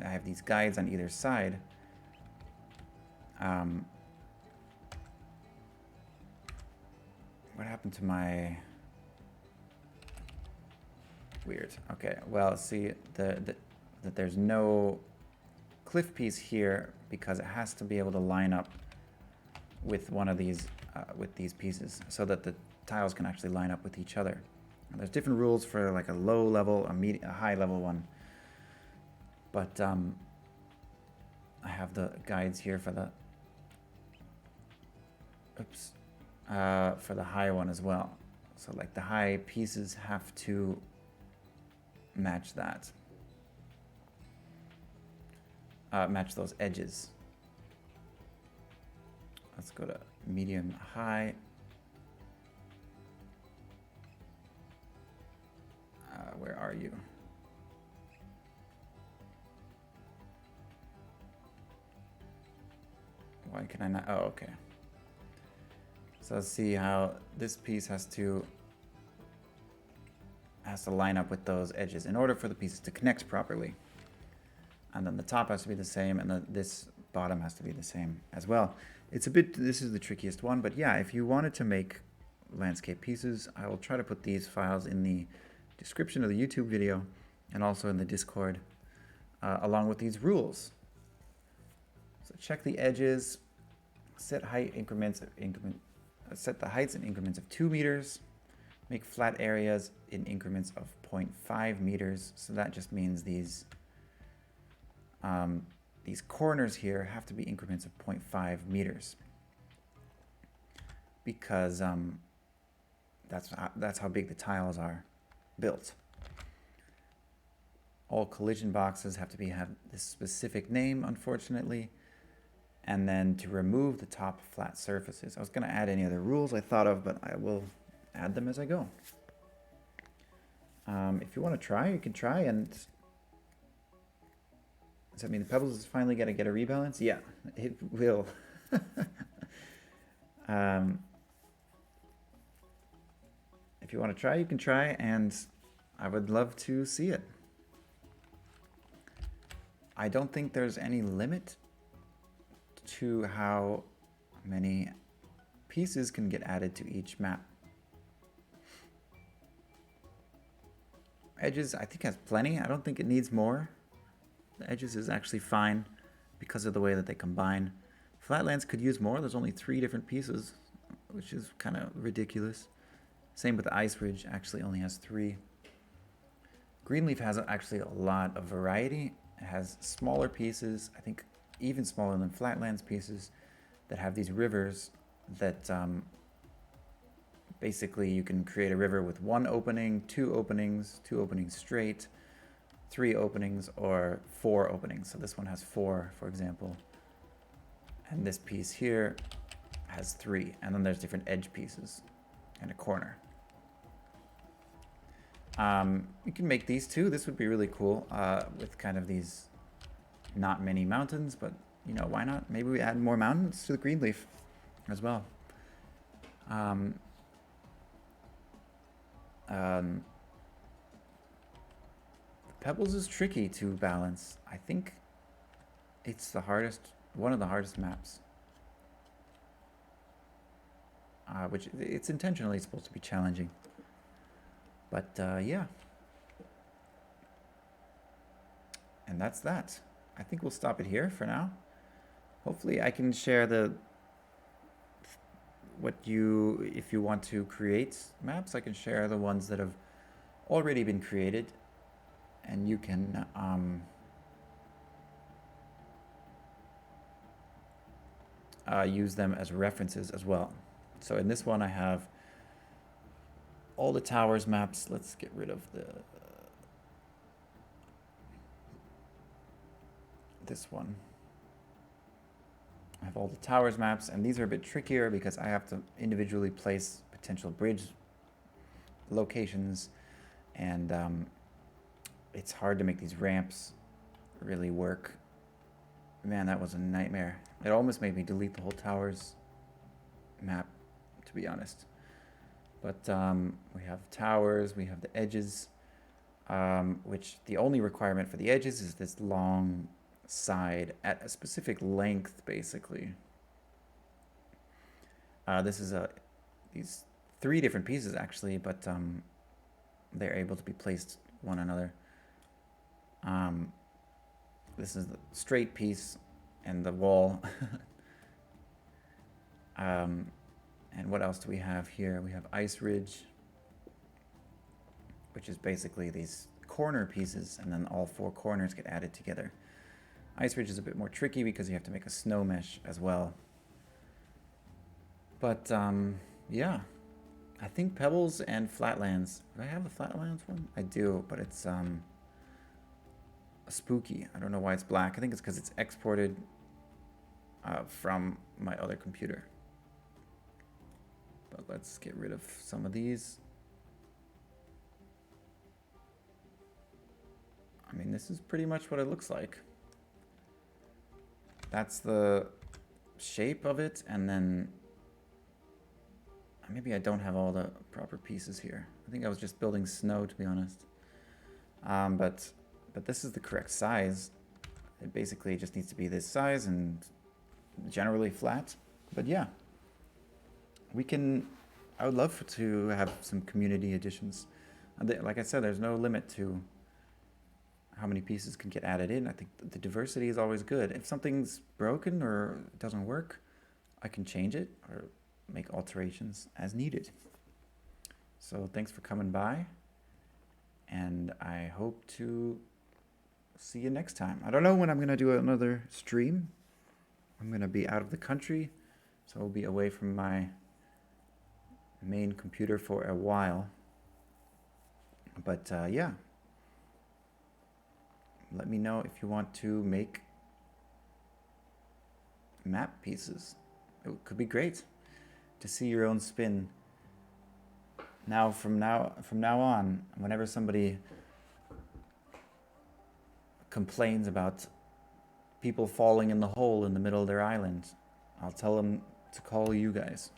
I have these guides on either side. What happened to my weird? Okay, well, see that there's no cliff piece here because it has to be able to line up with one of these with these pieces so that the tiles can actually line up with each other. And there's different rules for like a low level, a high level one. But I have the guides here for the for the high one as well. So like the high pieces have to match that. Match those edges. Let's go to medium high. Where are you? Why can I not? Oh, okay. So let's see how this piece has to line up with those edges in order for the pieces to connect properly. And then the top has to be the same, and this bottom has to be the same as well. This is the trickiest one, but yeah, if you wanted to make landscape pieces, I will try to put these files in the description of the YouTube video and also in the Discord, along with these rules. So check the edges, set height increments, set the heights in increments of 2 meters, make flat areas in increments of 0.5 meters. So that just means these corners here have to be increments of 0.5 meters because that's how big the tiles are built. All collision boxes have to have this specific name, unfortunately. And then to remove the top flat surfaces. I was going to add any other rules I thought of, but I will add them as I go. If you want to try, you can try. And does that mean the pebbles is finally going to get a rebalance? Yeah, it will. If you want to try, you can try, and I would love to see it. I don't think there's any limit to how many pieces can get added to each map. Edges, I think, has plenty. I don't think it needs more. The edges is actually fine because of the way that they combine. Flatlands could use more. There's only 3 different pieces, which is kind of ridiculous. Same with the Ice Ridge, actually only has 3. Greenleaf has actually a lot of variety. It has smaller pieces, I think even smaller than Flatlands pieces, that have these rivers that basically you can create a river with 1 opening, 2 openings, 2 openings straight, 3 openings, or 4 openings. So this one has 4, for example. And this piece here has 3. And then there's different edge pieces and a corner. You can make these too. This would be really cool with kind of these not many mountains, but you know, why not? Maybe we add more mountains to the Greenleaf as well. The Pebbles is tricky to balance. I think it's one of the hardest maps. Which it's intentionally supposed to be challenging. But yeah. And that's that. I think we'll stop it here for now. Hopefully I can share if you want to create maps, I can share the ones that have already been created, and you can use them as references as well. So in this one I have all the towers maps. Let's get rid of this one. I have all the towers maps, and these are a bit trickier because I have to individually place potential bridge locations, and it's hard to make these ramps really work. Man, that was a nightmare. It almost made me delete the whole towers map, to be honest. But we have towers, we have the edges, which the only requirement for the edges is this long side at a specific length, basically. This is these 3 different pieces actually, but they're able to be placed one another. This is the straight piece and the wall. And what else do we have here? We have ice ridge, which is basically these corner pieces, and then all 4 corners get added together. Ice ridge is a bit more tricky because you have to make a snow mesh as well. But yeah, I think pebbles and flatlands. Do I have a flatlands one? I do, but it's spooky. I don't know why it's black. I think it's because it's exported from my other computer. But let's get rid of some of these. I mean, this is pretty much what it looks like. That's the shape of it, and then maybe I don't have all the proper pieces here. I think I was just building snow, to be honest. But this is the correct size. It basically just needs to be this size and generally flat. But yeah, I would love to have some community additions. Like I said, there's no limit to how many pieces can get added in. I think the diversity is always good. If something's broken or doesn't work, I can change it or make alterations as needed. So thanks for coming by, and I hope to see you next time. I don't know when I'm going to do another stream. I'm going to be out of the country, so I'll be away from my main computer for a while. But yeah. Let me know if you want to make map pieces. It could be great to see your own spin. Now, from now on, whenever somebody complains about people falling in the hole in the middle of their island, I'll tell them to call you guys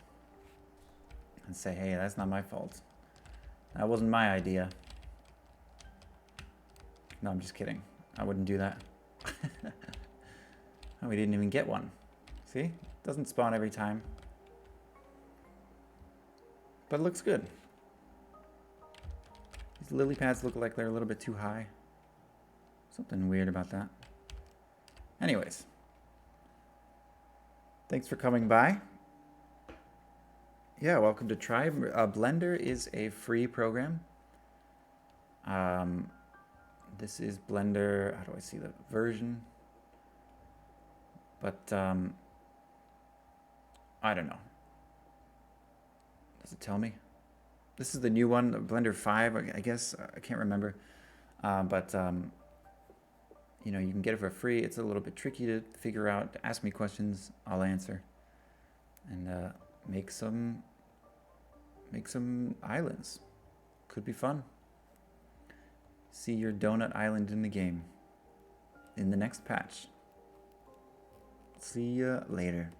and say, hey, that's not my fault. That wasn't my idea. No, I'm just kidding. I wouldn't do that. Oh, we didn't even get one. See? It doesn't spawn every time. But it looks good. These lily pads look like they're a little bit too high. Something weird about that. Anyways. Thanks for coming by. Yeah, welcome to Tribe. Blender is a free program. This is Blender, how do I see the version? But, I don't know. Does it tell me? This is the new one, Blender 5, I guess. I can't remember. But you know, you can get it for free. It's a little bit tricky to figure out. Ask me questions, I'll answer. And make some islands. Could be fun. See your donut island in the game in the next patch. See ya later.